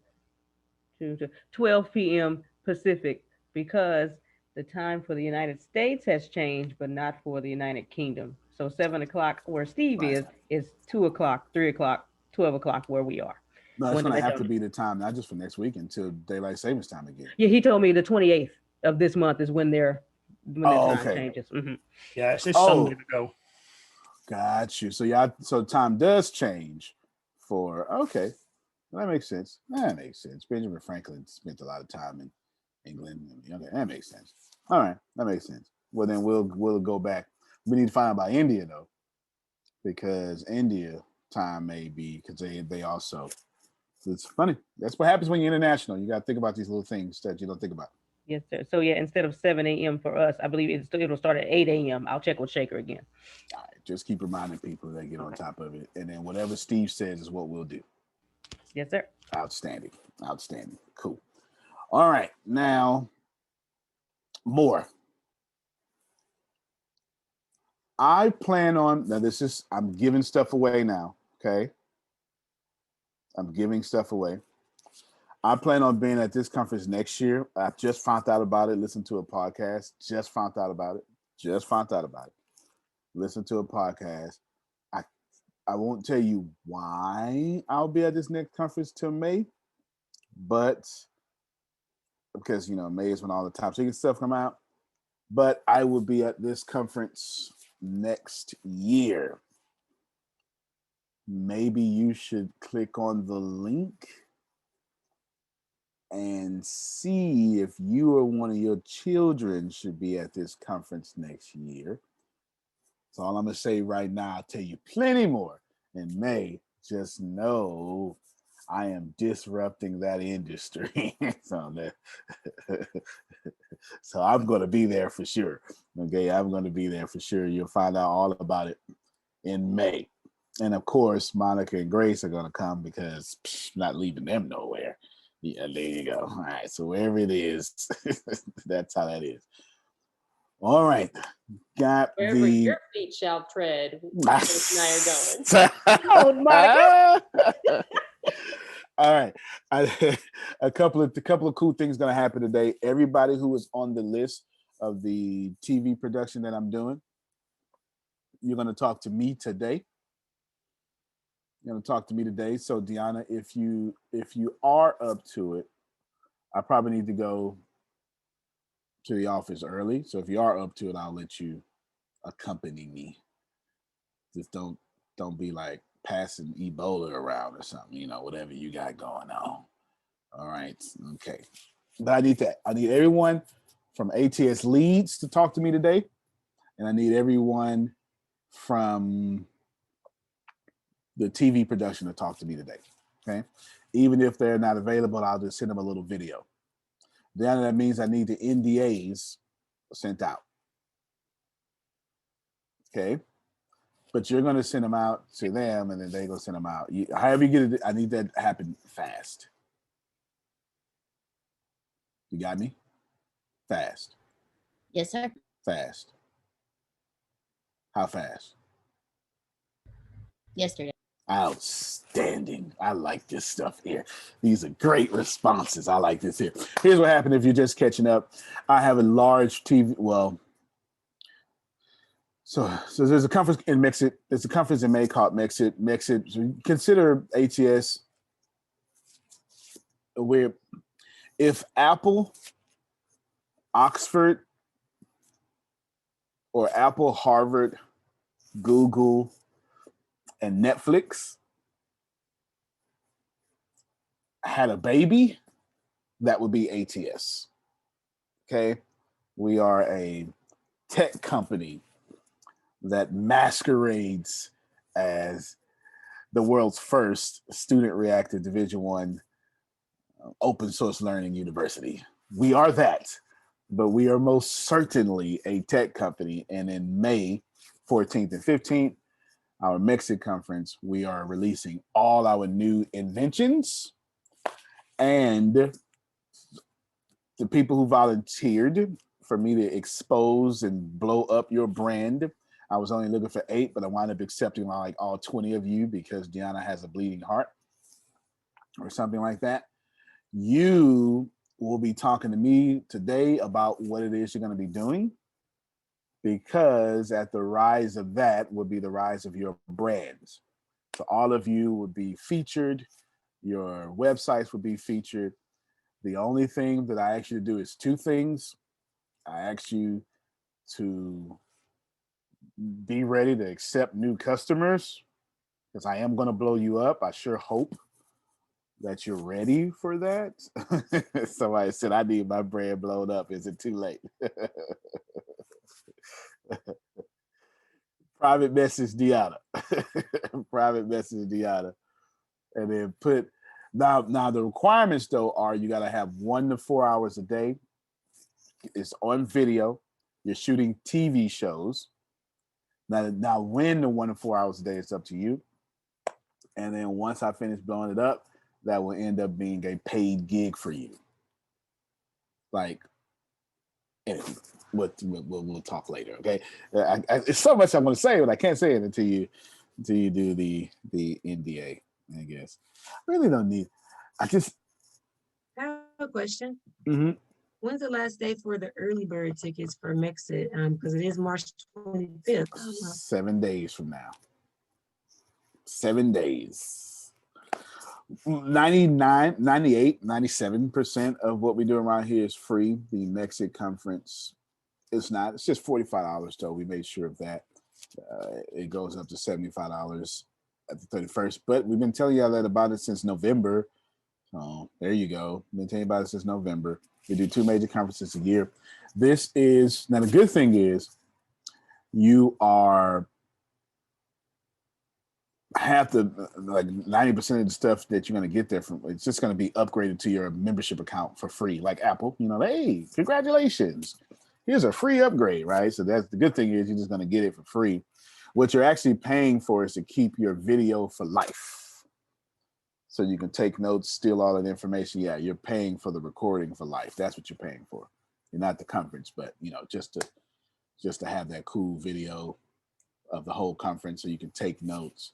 12 p.m. Pacific, because the time for the United States has changed, but not for the United Kingdom. So 7 o'clock where Steve is 2 o'clock, 3 o'clock, 12 o'clock where we are. No, it's going to have to be the time, not just for next week, until daylight savings time again. Yeah, he told me the 28th of this month is when their time changes. Mm-hmm. Yeah, it's this Sunday to go. Got you. So time does change for, okay. Well, that makes sense. That makes sense. Benjamin Franklin spent a lot of time in England. Okay, that makes sense. All right, that makes sense. Well, then we'll go back. We need to find out about India, though, because India time may be, because they also, it's funny. That's what happens when you're international. You got to think about these little things that you don't think about. Yes, sir. So yeah, instead of 7 a.m. for us, I believe it'll start at 8 a.m. I'll check with Shaker again. All right, just keep reminding people that get on top of it. And then whatever Steve says is what we'll do. Yes, sir. Outstanding. Cool. All right, now more. I plan on, I'm giving stuff away now, okay? I'm giving stuff away. I plan on being at this conference next year. I just found out about it, listened to a podcast, just found out about it. Listen to a podcast. I won't tell you why I'll be at this next conference till May, but because, May is when all the top secret stuff come out, but I will be at this conference next year. Maybe you should click on the link and see if you or one of your children should be at this conference next year. So all I'm going to say right now, I'll tell you plenty more in May. Just know I am disrupting that industry. So I'm going to be there for sure. Okay, I'm going to be there for sure. You'll find out all about it in May. And of course, Monica and Grace are going to come because not leaving them nowhere. Yeah, there you go. All right, so wherever it is, that's how that is. All right. Got Wherever your feet shall tread, Chris and I are going. Oh, Monica. All right. A couple of cool things going to happen today. Everybody who is on the list of the TV production that I'm doing, you're going to talk to me today. You're going to talk to me today. So Deanna, if you are up to it, I probably need to go to the office early. So if you are up to it, I'll let you accompany me. Just don't be like passing Ebola around or something, you know, whatever you got going on. All right. Okay. But I need that. I need everyone from ATS Leads to talk to me today. And I need everyone from the TV production to talk to me today. Okay. Even if they're not available, I'll just send them a little video. Then that means I need the NDAs sent out. Okay. But you're going to send them out to them and then they're going to send them out. However you get it, I need that to happen fast. You got me? Fast. Yes, sir. Fast. How fast? Yesterday. Outstanding. I like this stuff here. These are great responses. I like this here. Here's what happened if you're just catching up. I have a large TV. Well, so there's a conference in MExit. There's a conference in May called MExit. MExit. So consider ATS where if Apple, Oxford, or Apple, Harvard, Google, and Netflix had a baby, that would be ATS. Okay. We are a tech company that masquerades as the world's first student-reactive Division I open source learning university. We are that, but we are most certainly a tech company. And in May 14th and 15th, our MExit conference, we are releasing all our new inventions, and the people who volunteered for me to expose and blow up your brand. I was only looking for 8, but I wound up accepting like all 20 of you because Deanna has a bleeding heart or something like that. You will be talking to me today about what it is you're going to be doing, because at the rise of that would be the rise of your brands. So all of you would be featured. Your websites would be featured. The only thing that I ask you to do is 2 things. I ask you to be ready to accept new customers, because I am going to blow you up. I sure hope that you're ready for that. Somebody said, I need my brand blown up. Is it too late? Private message Deanna. Private message Deanna. And then put, now the requirements though are you got to have 1 to 4 hours a day. It's on video. You're shooting TV shows. Now when the 1 to 4 hours a day, it's up to you. And then once I finish blowing it up, that will end up being a paid gig for you. Like, anyway, we'll talk later, okay? It's so much I'm going to say, but I can't say it until you do the NDA, I guess. I really don't need. I have a question. Mm-hmm. When's the last day for the early bird tickets for MExit? Because it is March 25th. 7 days from now. 7 days. 99, 98, 97% of what we do around here is free. The MExit conference is not. It's just $45 though. We made sure of that. It goes up to $75 at the 31st. But we've been telling y'all that about it since November. So there you go. Been telling you about it since November. We do 2 major conferences a year. This is, now the good thing is you are half the, like 90% of the stuff that you're going to get there from, it's just going to be upgraded to your membership account for free, like Apple, you know, hey, congratulations. Here's a free upgrade, right? So that's the good thing is you're just going to get it for free. What you're actually paying for is to keep your video for life. So you can take notes, steal all that information. Yeah, you're paying for the recording for life. That's what you're paying for. You're not the conference, but you know, just to just to have that cool video of the whole conference so you can take notes,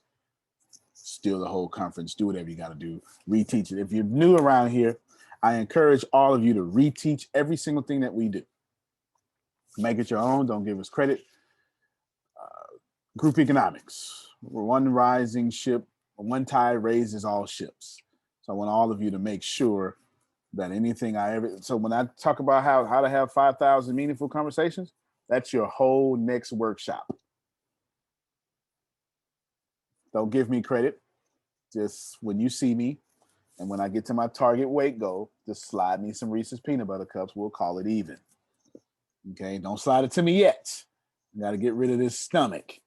steal the whole conference, do whatever you got to do, reteach it. If you're new around here, I encourage all of you to reteach every single thing that we do. Make it your own. Don't give us credit. Group economics. We're one rising ship. One tide raises all ships. So I want all of you to make sure that anything so when I talk about how to have 5,000 meaningful conversations, that's your whole next workshop. Don't give me credit. Just when you see me and when I get to my target weight goal, just slide me some Reese's peanut butter cups. We'll call it even. Okay, don't slide it to me yet. You got to get rid of this stomach.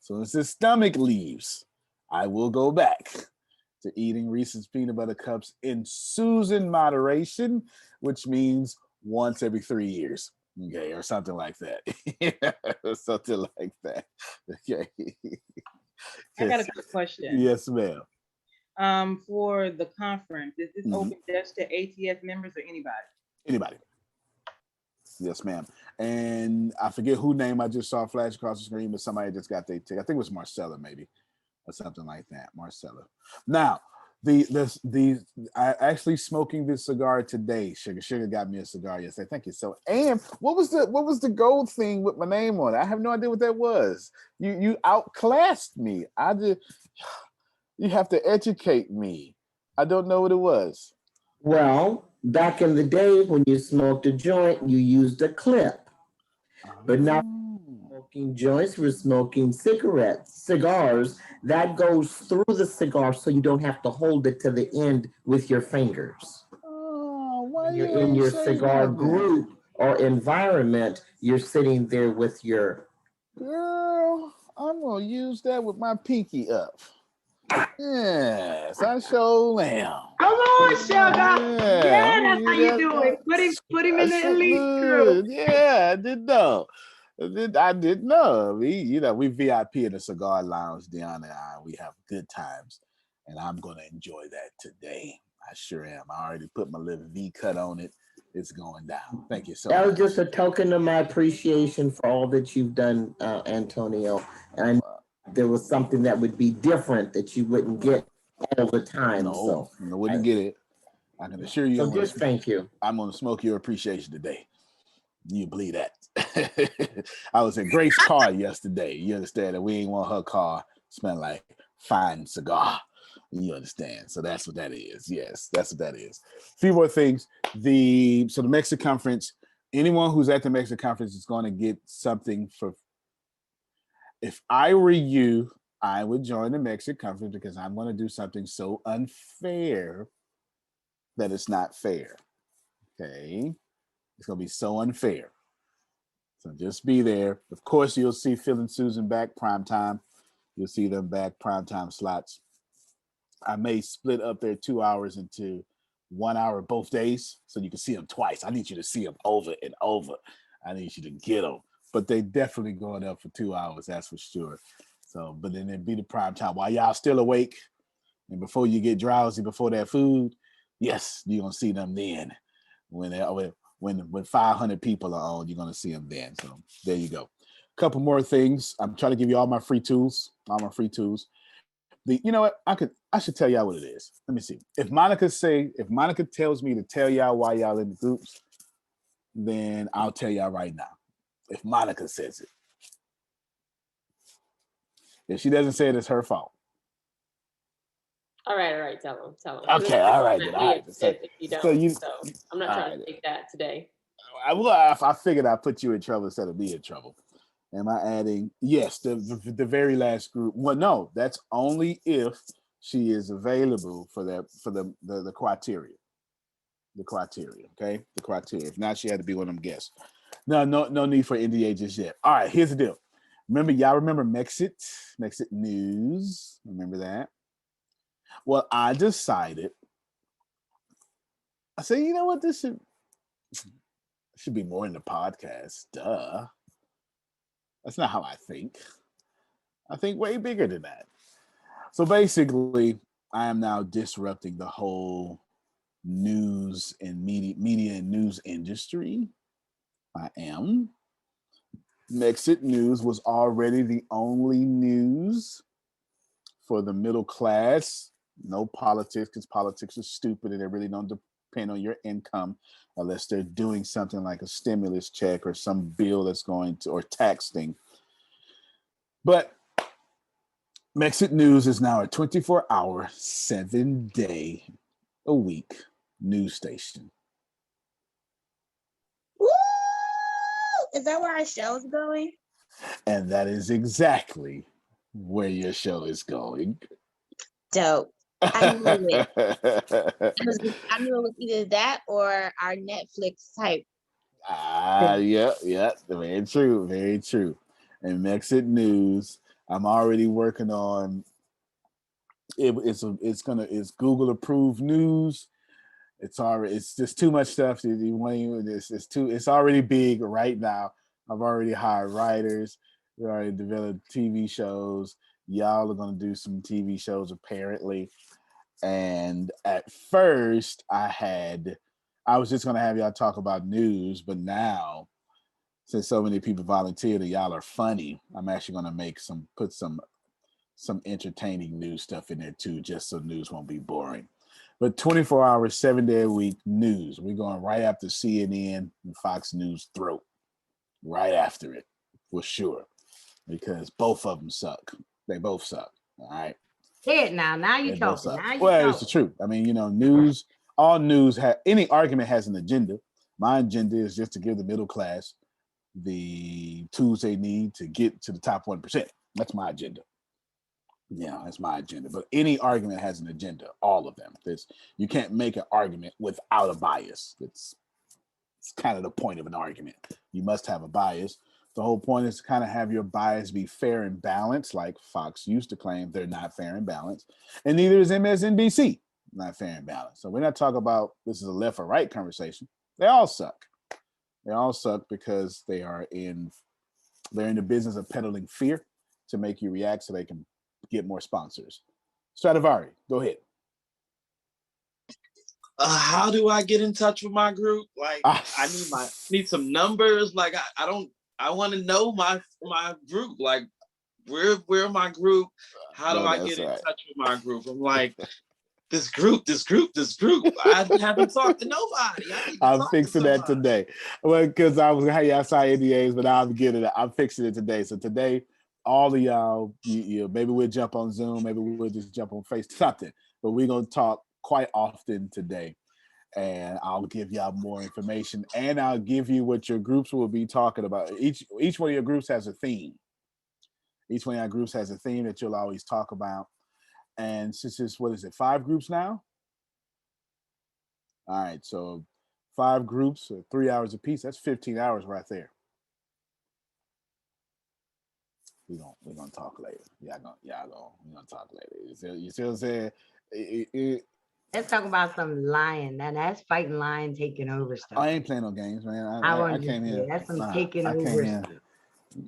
So as this stomach leaves, I will go back to eating Reese's peanut butter cups in Susan moderation, which means once every 3 years. Okay, or something like that. Something like that. Okay. I got a quick question. Yes, ma'am. For the conference, is this open just to ATS members or anybody? Anybody. Yes, ma'am. And I forget who name I just saw flash across the screen, but somebody just got their ticket. I think it was Marcella, maybe, or something like that. Marcella. Now, I actually smoking this cigar today. Sugar got me a cigar yesterday. Thank you. So, and what was the gold thing with my name on it? I have no idea what that was. You outclassed me. You have to educate me. I don't know what it was. Well, back in the day when you smoked a joint, you used a clip. But now smoking joints, we're smoking cigars. That goes through the cigar so you don't have to hold it to the end with your fingers. When you're in your cigar group or environment, you're sitting there with your... Girl, I'm going to use that with my pinky up. Yes, I sure am. Come on, Sugar. Yeah, that's how you do it. Put him in the elite crew. Yeah, I didn't know. I didn't know. We VIP in the cigar lounge, Deanna and I. We have good times, and I'm going to enjoy that today. I sure am. I already put my little V cut on it. It's going down. Thank you so much. That was just a token of my appreciation for all that you've done, Antonio. And there was something that would be different that you wouldn't get all the time. No, I wouldn't get it. I can assure you. So just thank you. I'm going to smoke your appreciation today. You believe that? I was in Grace's car yesterday. You understand that we ain't want her car smell like fine cigar. You understand? So that's what that is. Yes, that's what that is. A few more things. The MExit conference. Anyone who's at the MExit conference is going to get something for. If I were you, I would join the MExit conference because I'm going to do something so unfair that it's not fair. Okay. It's going to be so unfair. So just be there. Of course, you'll see Phil and Susan back prime time. You'll see them back prime time slots. I may split up their 2 hours into 1 hour both days so you can see them twice. I need you to see them over and over. I need you to get them. But they definitely going up for 2 hours, that's for sure. So, but then it'd be the prime time while y'all still awake and before you get drowsy before that food. Yes, you're gonna see them then. When 500 people are on, you're gonna see them then. So there you go. A couple more things. I'm trying to give you all my free tools. You know what? I should tell y'all what it is. Let me see. If Monica tells me to tell y'all why y'all in the groups, then I'll tell y'all right now. If Monica says it. If she doesn't say it, it's her fault. All right. Tell him. Okay, all right. If you don't, so I'm not trying to take that today. I figured I'd put you in trouble instead of me in trouble. Am I adding? Yes, the very last group. Well, no, that's only if she is available for the criteria. The criteria, okay? The criteria. If not, she had to be one of them guests. No need for NDA just yet. All right, here's the deal. Y'all remember MExit News? Remember that? Well, I decided. I said, you know what? This should be more in the podcast. Duh. That's not how I think. I think way bigger than that. So basically, I am now disrupting the whole news and media and news industry. I am. MExit News was already the only news for the middle class. No politics, because politics is stupid and they really don't depend on your income unless they're doing something like a stimulus check or some bill that's going to, or tax thing. But MExit News is now a 24-hour, 7-day-a-week news station. Woo! Is that where our show's going? And that is exactly where your show is going. Dope. I knew it. I knew it was either that or our Netflix type. Yeah, very true, very true. And MExit News, I'm already working on it. It's Google approved news. It's just too much stuff. It's already big right now. I've already hired writers. We already developed TV shows. Y'all are gonna do some TV shows apparently. And at first I was just gonna have y'all talk about news, but now since so many people volunteered and y'all are funny, I'm actually gonna put some entertaining news stuff in there too, just so news won't be boring. But 24 hours, 7-day-a-week news. We're going right after CNN and Fox News throat. Right after it, for sure. Because both of them suck. They both suck. All right. Say it now. Now you talking. It's the truth. I mean, news, all news, any argument has an agenda. My agenda is just to give the middle class the tools they need to get to the top 1%. That's my agenda. Yeah, that's my agenda. But any argument has an agenda, all of them. You can't make an argument without a bias. It's kind of the point of an argument. You must have a bias. The whole point is to kind of have your bias be fair and balanced, like Fox used to claim they're not fair and balanced. And neither is MSNBC, not fair and balanced. So we're not talking about this is a left or right conversation. They all suck. They all suck because they're in the business of peddling fear to make you react so they can get more sponsors. Stradivari, go ahead. How do I get in touch with my group? Like, I need some numbers. Like, I want to know my group. Like, where my group? How do I get in touch with my group? I'm like, this group. I haven't talked to nobody. I'm fixing that today. Well, because I was I signed NDAs, but I'm fixing it today. So today, all of y'all, maybe we'll jump on Zoom, maybe we'll just jump on Facebook, something. But we're gonna talk quite often today, and I'll give y'all more information, and I'll give you what your groups will be talking about. Each one of your groups has a theme. Each one of your groups has a theme that you'll always talk about. And since it's 5 groups now? All right, so 5 groups, 3 hours apiece. That's 15 hours right there. We're gonna talk later. We're gonna talk later. You see what I'm saying? Let's talk about some lion. Now that's fighting lion taking over stuff. I ain't playing no games, man. I came here. That's some taking over stuff.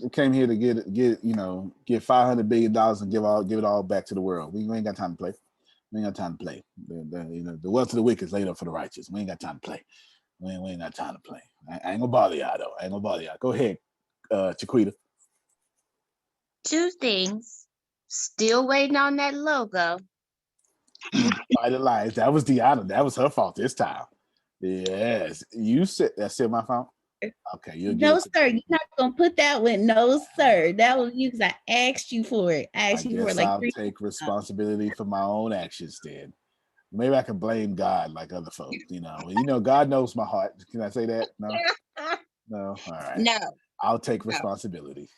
I came here to get $500 billion and give it all back to the world. We ain't got time to play. We ain't got time to play. The wealth of the wicked is laid up for the righteous. We ain't got time to play. We ain't got time to play. I ain't gonna bother y'all though. I ain't gonna bother y'all. Go ahead, Chiquita. 2 things. Still waiting on that logo. By the lies. That was Deanna. That was her fault this time. Yes. You said that's still my fault? Okay. No, sir. You're not gonna put that with no, sir. That was you because I asked you for it. I asked you for it like I'll 3 take responsibility for my own actions then. Maybe I can blame God like other folks, God knows my heart. Can I say that? No? No? All right. No. I'll take responsibility.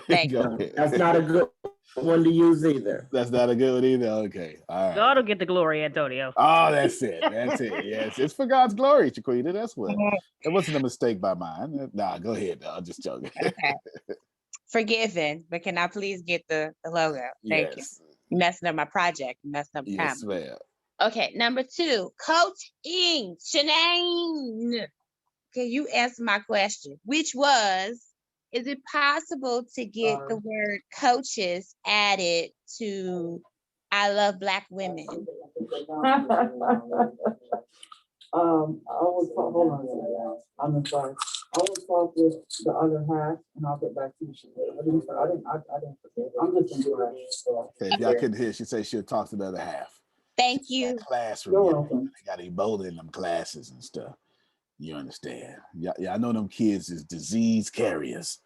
Thank you. That's not a good one to use either. That's not a good one either? Okay. All right. God will get the glory, Antonio. Oh, that's it. That's it. Yes. It's for God's glory, Chiquita. That's what. It wasn't a mistake by mine. Nah, go ahead. I'm just joking. Okay. Forgiven, but can I please get the logo? Thank you. You messing up my project. You messing up the time. Yes, ma'am. Okay, number 2, coaching. Shanane. Can you answer my question? Which was, is it possible to get the word coaches added to I Love Black Women? Hold on. I'm sorry. I will talk with the other half, and I'll get back to you. I didn't forget. I'm just gonna do that. So, Okay, if y'all couldn't hear, she said she'll talk to the other half. Thank you. Classroom. They got Ebola in them classes and stuff. You understand? Yeah, I know them kids is disease carriers.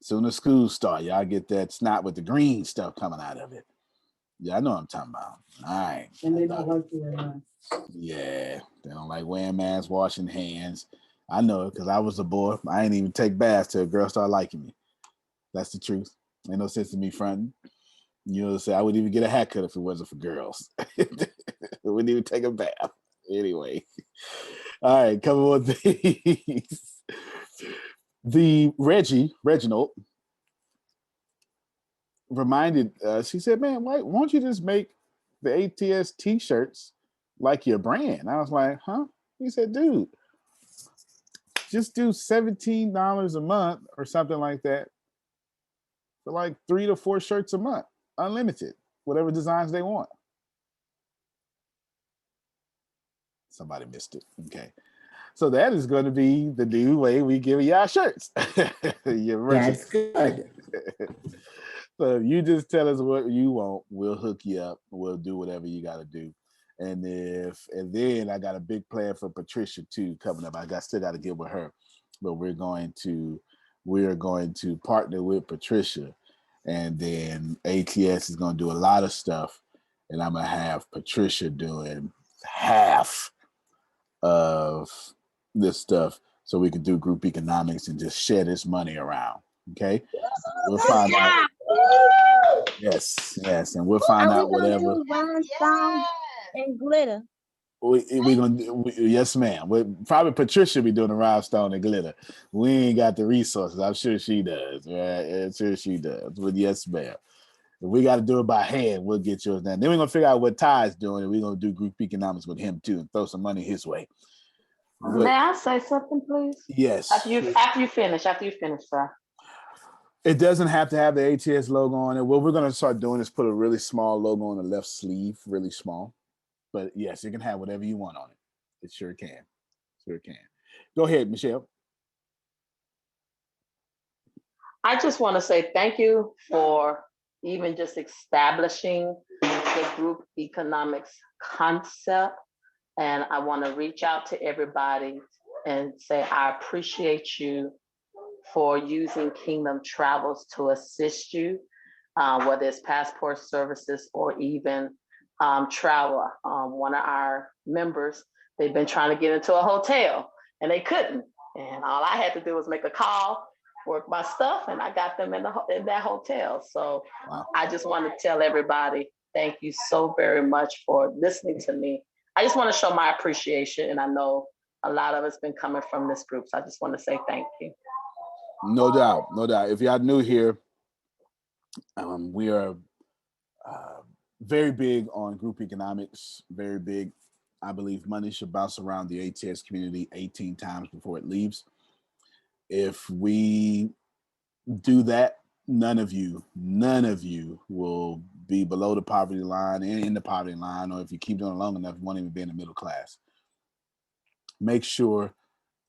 Soon as school start, y'all get that snot with the green stuff coming out of it. Yeah, I know what I'm talking about. All right. And they don't like wearing masks. Yeah, they don't like wearing masks, washing hands. I know it because I was a boy. I ain't even take baths till a girl started liking me. That's the truth. Ain't no sense in me fronting. You know, say I wouldn't even get a haircut if it wasn't for girls. Wouldn't even take a bath. Anyway. All right, couple more things. The Reginald reminded us, he said, man, won't you just make the ATS t-shirts like your brand? I was like, huh? He said, dude, just do $17 a month or something like that for like 3 to 4 shirts a month, unlimited, whatever designs they want. Somebody missed it. Okay. So that is going to be the new way we give y'all shirts. That's good. So you just tell us what you want. We'll hook you up. We'll do whatever you got to do. And then I got a big plan for Patricia too coming up. Still got to get with her, but we're going to partner with Patricia, and then ATS is going to do a lot of stuff, and I'm gonna have Patricia doing half of this stuff so we can do group economics and just share this money around. Okay, we'll find out. Yes, and we'll find out whatever. Rhinestone and glitter. We're gonna yes, ma'am. Probably Patricia be doing the rhinestone and glitter. We ain't got the resources. I'm sure she does, right? I'm sure she does. But yes, ma'am. If we got to do it by hand, we'll get yours down. Then we're gonna figure out what Ty's doing, and we're gonna do group economics with him too, and throw some money his way. May I say something, please? Yes. After you finish, sir. It doesn't have to have the ATS logo on it. What we're going to start doing is put a really small logo on the left sleeve, really small. But yes, it can have whatever you want on it. It sure can. Sure can. Go ahead, Michelle. I just want to say thank you for even just establishing the group economics concept. And I want to reach out to everybody and say I appreciate you for using Kingdom Travels to assist you, whether it's passport services or even travel. One of our members, they've been trying to get into a hotel and they couldn't. And all I had to do was make a call, work my stuff, and I got them in that hotel. So wow. I just want to tell everybody, thank you so very much for listening to me. I just want to show my appreciation, and I know a lot of it's been coming from this group. So I just want to say thank you. No doubt. If y'all new here, we are very big on group economics, very big. I believe money should bounce around the ATS community 18 times before it leaves. If we do that, none of you will be below the poverty line and in the poverty line, or if you keep doing it long enough, you won't even be in the middle class. Make sure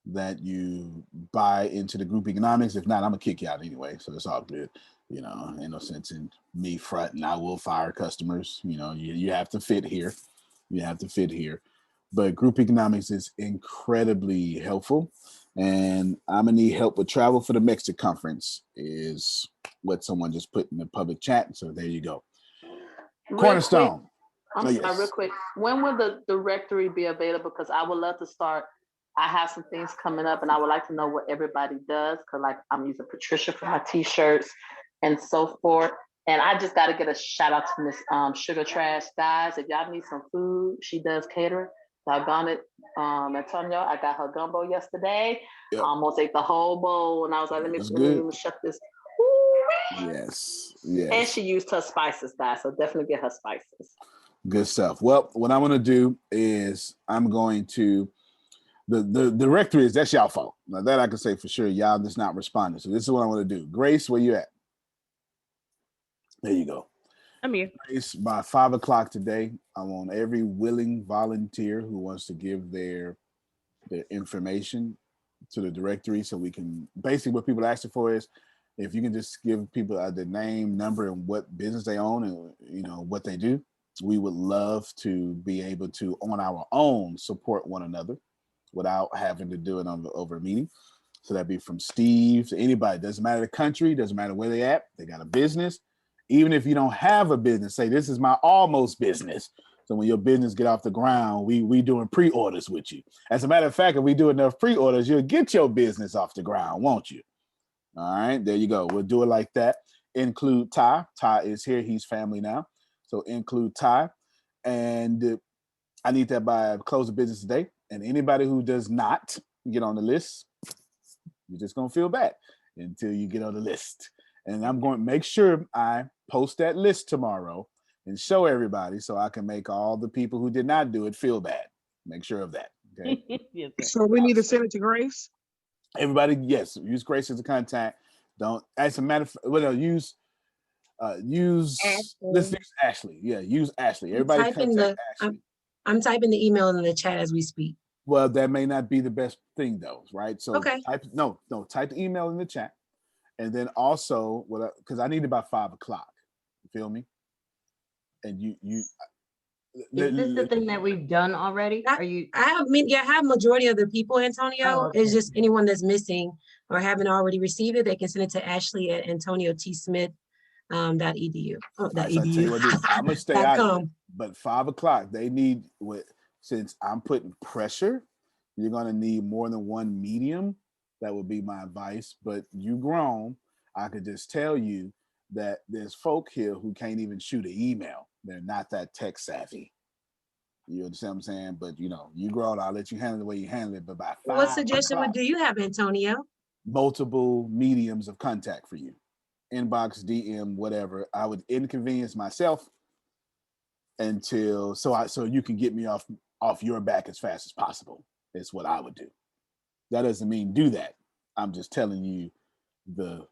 that you buy into the group economics. If not, I'm gonna kick you out anyway, so it's all good. You know, ain't no sense in me fronting. I will fire customers. You know, you have to fit here. But group economics is incredibly helpful, and I'm gonna need help with travel for the MExit conference. Is what someone just put in the public chat. So there you go. Cornerstone. Real quick. When will the directory be available? Because I would love to start. I have some things coming up, and I would like to know what everybody does. Because like I'm using Patricia for my t-shirts and so forth. And I just got to get a shout out to Miss Sugar Trash guys. If y'all need some food, she does catering. Doggone it, Antonio. I got her gumbo yesterday. Yep. I almost ate the whole bowl, and I was like, let me shut this. Yes. And she used her spices, guys. So definitely get her spices. Good stuff. Well, what I'm going to do is I'm going to. The directory is, that's y'all fault. Now that I can say for sure, y'all just not responding. So this is what I want to do. Grace, where you at? There you go. I'm here. Grace, by 5 o'clock today, I want every willing volunteer who wants to give their information to the directory so we can, basically what people are asking for is if you can just give people the name, number, and what business they own and, you know, what they do. We would love to be able to, on our own, support one another without having to do it over a meeting. So that'd be from Steve to anybody. Doesn't matter the country, doesn't matter where they at. They got a business. Even if you don't have a business, say this is my almost business. So when your business get off the ground, we doing pre-orders with you. As a matter of fact, if we do enough pre-orders, you'll get your business off the ground, won't you? All right, there you go. We'll do it like that. Include Ty. Ty is here. He's family now. So include Ty. And I need that by close of business today. And anybody who does not get on the list, you're just going to feel bad until you get on the list. And I'm going to make sure I post that list tomorrow and show everybody so I can make all the people who did not do it feel bad. Make sure of that. Okay. Yes, so we need to send it to Grace? Everybody, yes, use Grace as a contact. Don't, as a matter of fact, well, use let's use Ashley. Yeah, use Ashley. Everybody contact Ashley. I'm typing the email in the chat as we speak. Well, that may not be the best thing though, right? So okay. type the email in the chat. And then also, because I need about 5 o'clock. You feel me? And you. Is this the thing that we've done already? I have majority of the people, Antonio. Oh, okay. It's just anyone that's missing or haven't already received it, they can send it to Ashley at antoniotSmith.edu. I'm gonna stay out of it. But 5 o'clock, they need since I'm putting pressure, you're gonna need more than one medium. That would be my advice. But you grown, I could just tell you that there's folk here who can't even shoot an email. They're not that tech savvy. You understand what I'm saying? But you know, you grown, I'll let you handle the way you handle it. But by 5 what suggestion do you have, Antonio? Multiple mediums of contact for you. Inbox, DM, whatever. I would inconvenience myself until so you can get me off your back as fast as possible. Is what I would do. That doesn't mean do that. I'm just telling you the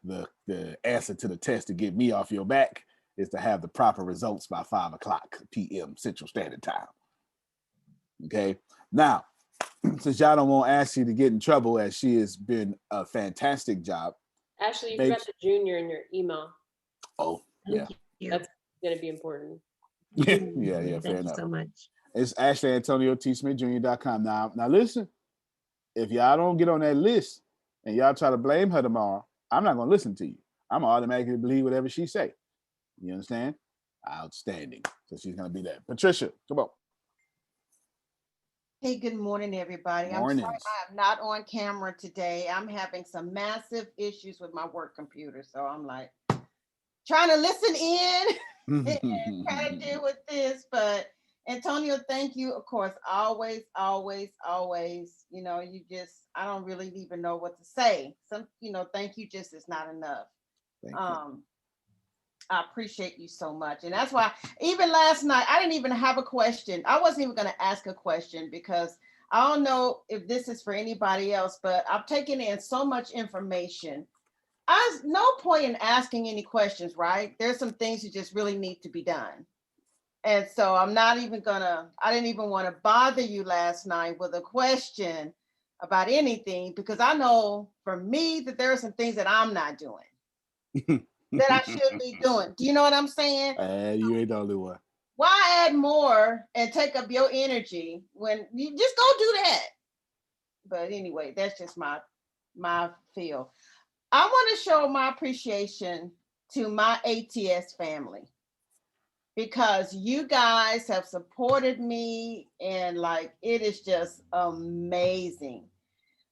answer to the test to get me off your back is to have the proper results by 5 o'clock p.m. Central Standard Time. Okay. Now, since y'all don't want Ashley to get in trouble, as she has been a fantastic job. Ashley, you forgot the junior in your email. Oh, yeah. That's going to be important. yeah, fair Thank enough. you so much. It's AshleyAntonioTSmithJr.com. Now listen, if y'all don't get on that list and y'all try to blame her tomorrow, I'm not going to listen to you. I'm automatically believe whatever she say. You understand? Outstanding. So she's going to be there. Patricia, come on. Hey, good morning, everybody. Mornings. I'm sorry I'm not on camera today. I'm having some massive issues with my work computer. So I'm like trying to listen in and try to deal with this. But Antonio, thank you. Of course, always. You know, I don't really even know what to say. Thank you just is not enough. I appreciate you so much. And that's why even last night, I didn't even have a question. I wasn't even going to ask a question because I don't know if this is for anybody else, but I've taken in so much information. There's no point in asking any questions, right? There's some things that just really need to be done. And so I didn't even want to bother you last night with a question about anything because I know for me that there are some things that I'm not doing. That I should be doing. Do you know what I'm saying? You ain't the only one. Why add more and take up your energy when you just go do that? But anyway, that's just my feel. I want to show my appreciation to my ATS family because you guys have supported me and it is just amazing.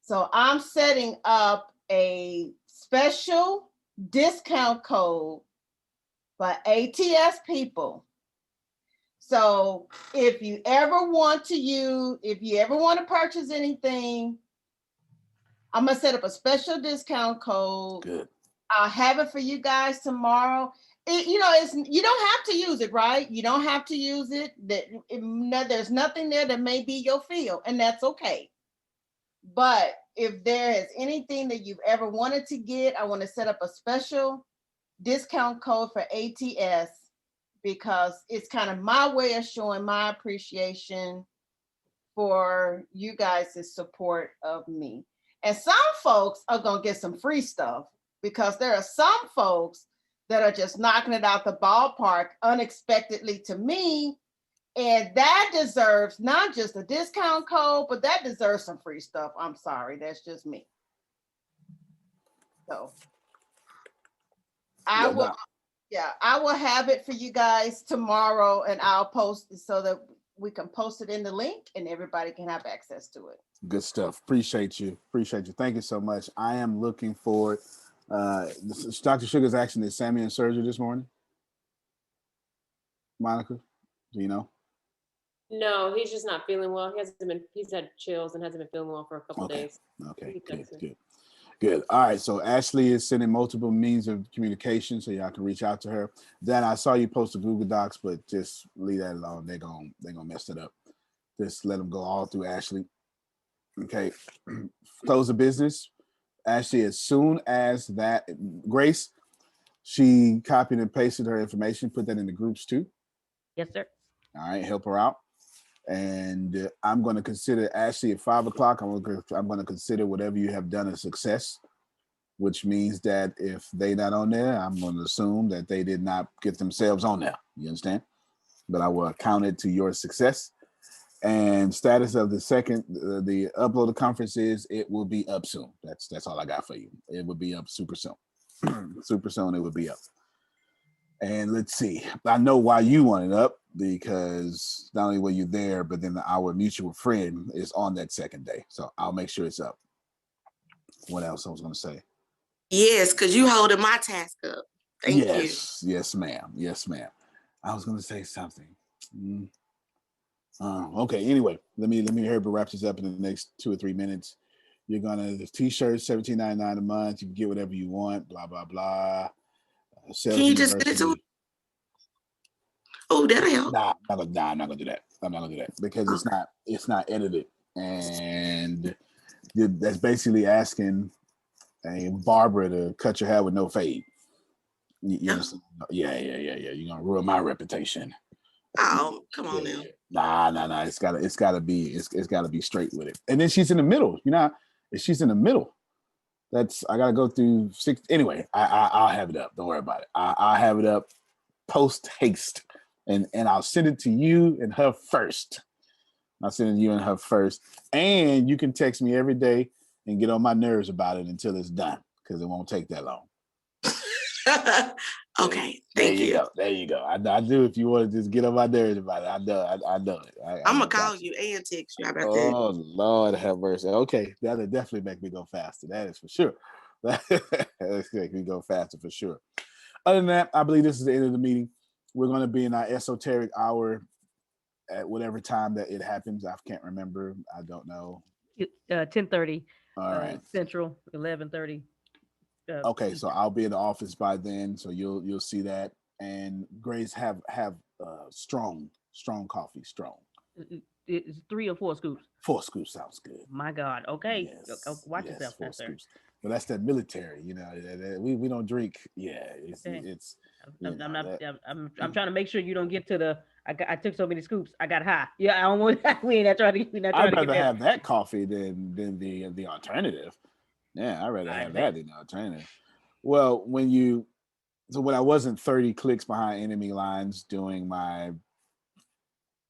So I'm setting up a special discount code for ATS people. So if you ever want to purchase anything, I'm gonna set up a special discount code. Good. I'll have it for you guys tomorrow. You don't have to use it, right? You don't have to use it. There's nothing there that may be your field, and that's okay. But if there is anything that you've ever wanted to get, I want to set up a special discount code for ATS because it's kind of my way of showing my appreciation for you guys' support of me. And some folks are going to get some free stuff because there are some folks that are just knocking it out the ballpark unexpectedly to me. And that deserves not just a discount code, but that deserves some free stuff. I'm sorry, that's just me. So I will have it for you guys tomorrow, and I'll post it so that we can post it in the link and everybody can have access to it. Good stuff. Appreciate you. Thank you so much. I am looking forward. Dr. Sugar's actually is Sammy in surgery this morning. Monica, do you know? No, he's just not feeling well. He's had chills and hasn't been feeling well for a couple days. Okay, good. All right, so Ashley is sending multiple means of communication, so y'all can reach out to her. Then I saw you post a Google Docs, but just leave that alone. They're gonna mess it up. Just let them go all through Ashley. Okay, close the business. Ashley, as soon as that, Grace, she copied and pasted her information, put that in the groups too. Yes, sir. All right, help her out. And I'm going to consider Ashley at 5 o'clock. I'm going to consider whatever you have done a success, which means that if they not on there, I'm going to assume that they did not get themselves on there. You understand? But I will count it to your success. And status of the upload of conference is it will be up soon. That's all I got for you. It will be up super soon. Super soon it will be up. And let's see. I know why you want it up, because not only were you there, but then our mutual friend is on that second day. So I'll make sure it's up. What else I was going to say? Yes, because you holding my task up. Thank you. Yes, ma'am. Yes, ma'am. I was going to say something. Okay. Anyway, let me hurry wrap this up in the next 2 or 3 minutes. You're gonna the t-shirts $17.99 a month. You can get whatever you want. Blah blah blah. Can you just send it to? Oh, that'll help. Nah, I'm not gonna do that. I'm not gonna do that because it's not edited, and that's basically asking a barber to cut your hair with no fade. You understand? Yeah. You're gonna ruin my reputation. Oh, come on now. Nah. It's gotta be straight with it. And then she's in the middle. If she's in the middle, I gotta go through 6. Anyway, I'll have it up. Don't worry about it. I'll have it up post haste, and I'll send it to you and her first. And you can text me every day and get on my nerves about it until it's done, because it won't take that long. Okay, thank you. There you go. I do. If you want to just get on my nerves about it, I know it. I'm gonna call you and text you about that. Oh Lord, have mercy. Okay, that'll definitely make me go faster. That is for sure. That'll make me go faster for sure. Other than that, I believe this is the end of the meeting. We're going to be in our esoteric hour at whatever time that it happens. I can't remember. I don't know. 10:30. All right. Central. 11:30. Okay, so I'll be in the office by then, so you'll see that. And Grace, have strong coffee. Strong. It's 3 or 4 scoops. 4 scoops sounds good. My God. Okay. Watch yourself. 4 scoops. But that's that military, we don't drink. Yeah, it's. I'm trying to make sure you don't get to the. I took so many scoops. I got high. Yeah, I don't want. We not trying to. I'd rather have that coffee than the alternative. Yeah, I'd rather have that than the alternative. Well, when I wasn't 30 clicks behind enemy lines doing my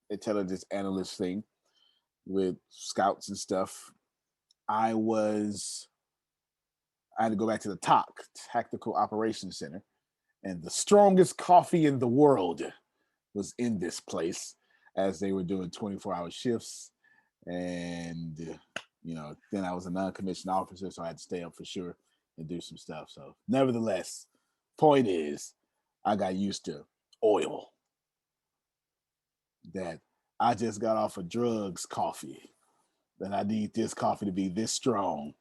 intelligence analyst thing with scouts and stuff, I had to go back to the TOC, Tactical Operations Center, and the strongest coffee in the world was in this place as they were doing 24-hour shifts. And then I was a non-commissioned officer, so I had to stay up for sure and do some stuff. So nevertheless, point is, I got used to oil. That I just got off of drugs coffee. That I need this coffee to be this strong,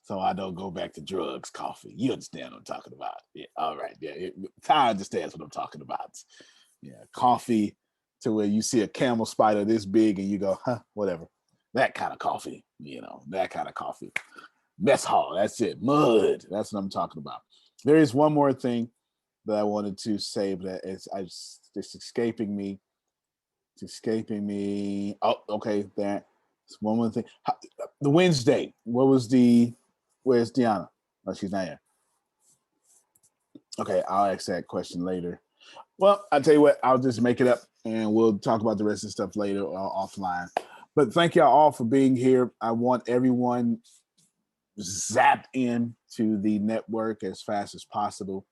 so I don't go back to drugs coffee. You understand what I'm talking about? Yeah. All right. Yeah. Ty understands what I'm talking about. Yeah. Coffee to where you see a camel spider this big and you go, whatever. That kind of coffee, that kind of coffee. Mess hall, that's it. Mud, that's what I'm talking about. There is one more thing that I wanted to say, but it's escaping me. It's escaping me. Oh, okay. It's one more thing. The Wednesday. Where's Deanna? Oh, she's not here. Okay, I'll ask that question later. Well, I'll tell you what, I'll just make it up and we'll talk about the rest of the stuff later offline. But thank y'all all for being here. I want everyone zapped in to the network as fast as possible.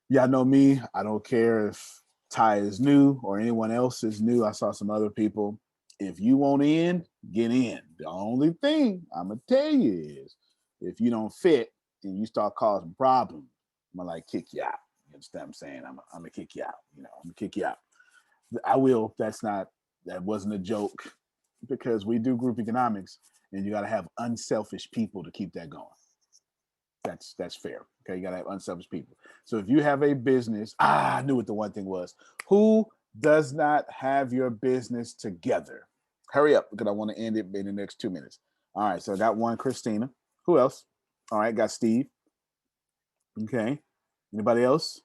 Y'all know me. I don't care if Ty is new or anyone else is new. I saw some other people. If you want in, get in. The only thing I'm going to tell you is if you don't fit and you start causing problems, I'm going to kick you out. You understand what I'm saying? I'm going to kick you out. I'm going to kick you out. I will. That wasn't a joke because we do group economics and you got to have unselfish people to keep that going. That's fair. Okay, you gotta have unselfish people. So if you have a business, I knew what the one thing was. Who does not have your business together? Hurry up, because I want to end it in the next 2 minutes. All right, so I got one, Christina. Who else? All right, got Steve. Okay. Anybody else?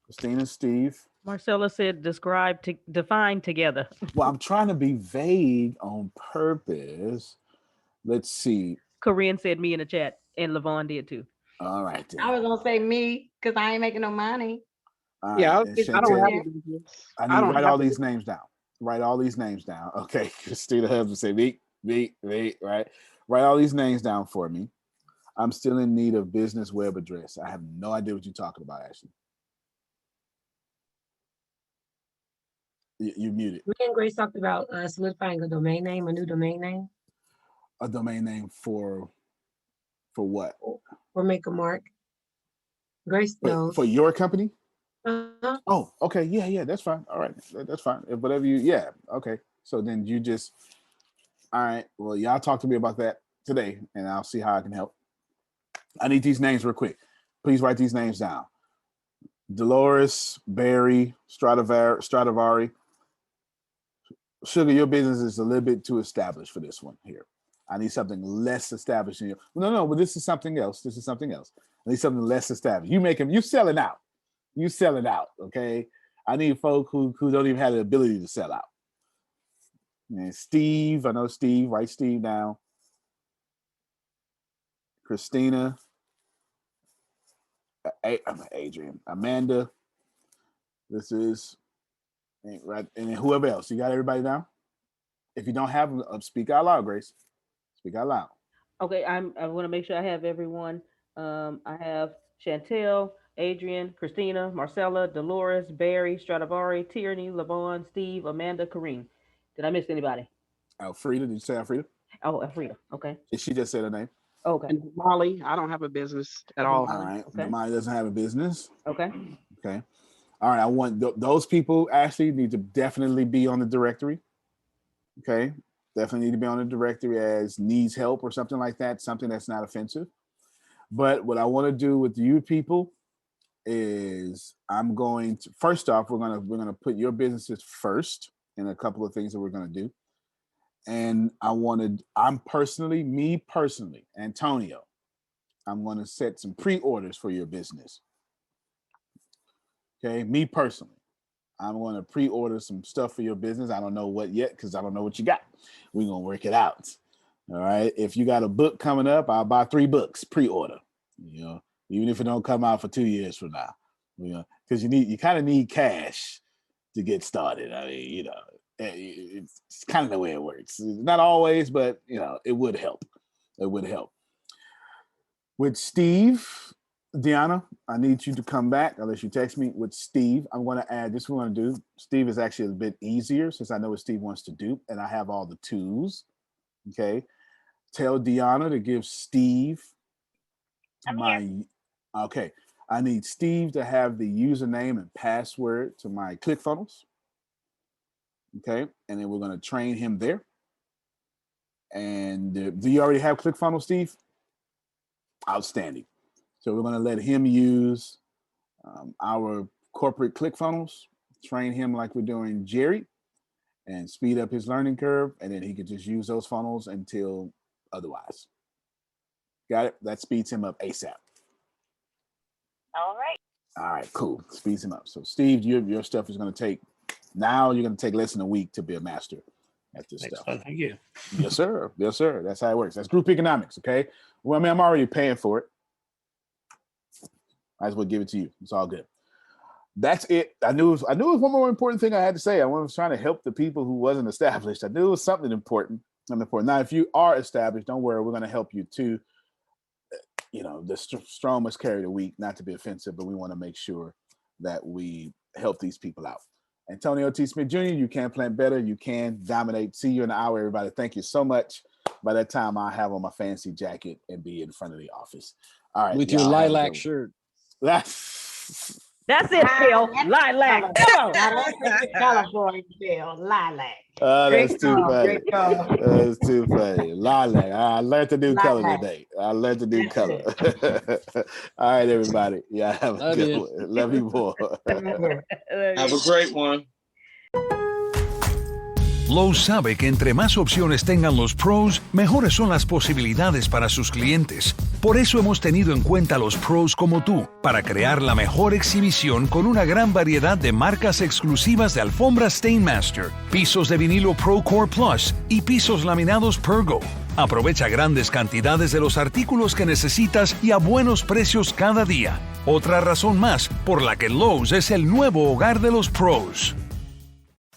Christina, Steve. Marcella said define together. Well, I'm trying to be vague on purpose. Let's see. Corinne said me in the chat, and Levon did too. All right. Then. I was gonna say me because I ain't making no money. All yeah, right. I don't have a business. I need to write all these names down. Write all these names down. Okay. Christina husband say me, right? Write all these names down for me. I'm still in need of business web address. I have no idea what you're talking about, Ashley. You're muted. Me and Grace talked about solidifying a domain name, a new domain name. A domain name for what? Or make a mark. Grace knows. For your company? Uh-huh. Oh, okay. Yeah, that's fine. All right. That's fine. If whatever okay. So then you just, all right. Well, y'all talk to me about that today and I'll see how I can help. I need these names real quick. Please write these names down. Dolores, Barry, Stradivari. Sugar, your business is a little bit too established for this one here. I need something less established in you. No, but this is something else. I need something less established. You selling out. You selling out, okay? I need folk who don't even have the ability to sell out. And Steve, I know Steve, write Steve down. Christina, Adrian, Amanda, this is, right, and whoever else. You got everybody down? If you don't have them, speak out loud, Grace. Speak out loud. Okay, I want to make sure I have everyone. I have Chantel, Adrian, Christina, Marcella, Dolores, Barry, Stradivari, Tierney, Levon, Steve, Amanda, Kareem. Did I miss anybody? Alfreda, did you say Alfreda? Oh, Alfreda. Okay. She just said her name. Okay. And Molly, I don't have a business at all. All right. Okay. Molly doesn't have a business. Okay. Okay. All right. I want those people actually need to definitely be on the directory. Okay. Definitely need to be on the directory as needs help or something like that. Something that's not offensive. But what I want to do with you people is I'm going to, first off, we're gonna put your businesses first in a couple of things that we're gonna do. And me personally, Antonio, I'm going to set some pre-orders for your business. Okay, me personally, I'm going to pre-order some stuff for your business. I don't know what yet because I don't know what you got. We're going to work it out. All right. If you got a book coming up, I'll buy 3 books pre-order. Even if it don't come out for 2 years from now. Because you kind of need cash to get started. I mean, it's kind of the way it works. Not always, but it would help. It would help. With Steve, Deanna, I need you to come back unless you text me. With Steve, I'm going to add this. We're going to do. Steve is actually a bit easier since I know what Steve wants to do, and I have all the tools. Okay, tell Deanna to give Steve Okay, I need Steve to have the username and password to my ClickFunnels. Okay, and then we're going to train him there. And do you already have ClickFunnels, Steve? Outstanding. So we're going to let him use our corporate ClickFunnels, train him like we're doing Jerry, and speed up his learning curve. And then he could just use those funnels until otherwise. Got it? That speeds him up ASAP. All right. All right, cool. Speeds him up. So Steve, your stuff is going to take, now you're going to take less than a week to be a master. at this Thanks, stuff. fun. Thank you. Yes, sir. Yes, sir. That's how it works. That's group economics. Okay. Well, I mean, I'm already paying for it. Might as well give it to you. It's all good. That's it. I knew it was one more important thing I had to say. I was trying to help the people who wasn't established. I knew it was something important. Now, if you are established, don't worry. We're going to help you too. You know, the strong must carry the weak, not to be offensive, but we want to make sure that we help these people out. Antonio T. Smith Jr., you can plant better. You can dominate. See you in an hour, everybody. Thank you so much. By that time, I'll have on my fancy jacket and be in front of the office. All right. With your lilac shirt. That's it, Phil. Lilac. Come on. California Phil. Lilac. That's too funny. Great call. That's too funny. Lilac. I learned the new color Lilac. today. I learned the new color. All right, everybody. Yeah, have a Love good you. one. Love you more. Have a great one. Lowe's sabe que entre más opciones tengan los pros, mejores son las posibilidades para sus clientes. Por eso hemos tenido en cuenta los pros como tú, para crear la mejor exhibición con una gran variedad de marcas exclusivas de alfombras Stainmaster, pisos de vinilo ProCore Plus y pisos laminados Pergo. Aprovecha grandes cantidades de los artículos que necesitas y a buenos precios cada día. Otra razón más por la que Lowe's es el nuevo hogar de los pros.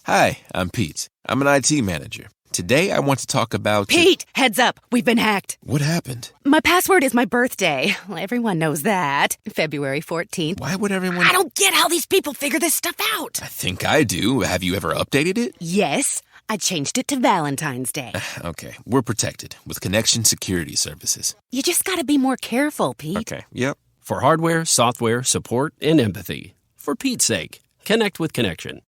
Hi, I'm Pete. I'm an IT manager. Today I want to talk about... Pete, heads up. We've been hacked. What happened? My password is my birthday. Well, everyone knows that. February 14th. Why would everyone... I don't get how these people figure this stuff out. I think I do. Have you ever updated it? Yes, I changed it to Valentine's Day. Okay, we're protected with Connection Security Services. You just gotta be more careful, Pete. Okay, yep. For hardware, software, support, and empathy. For Pete's sake, connect with Connection.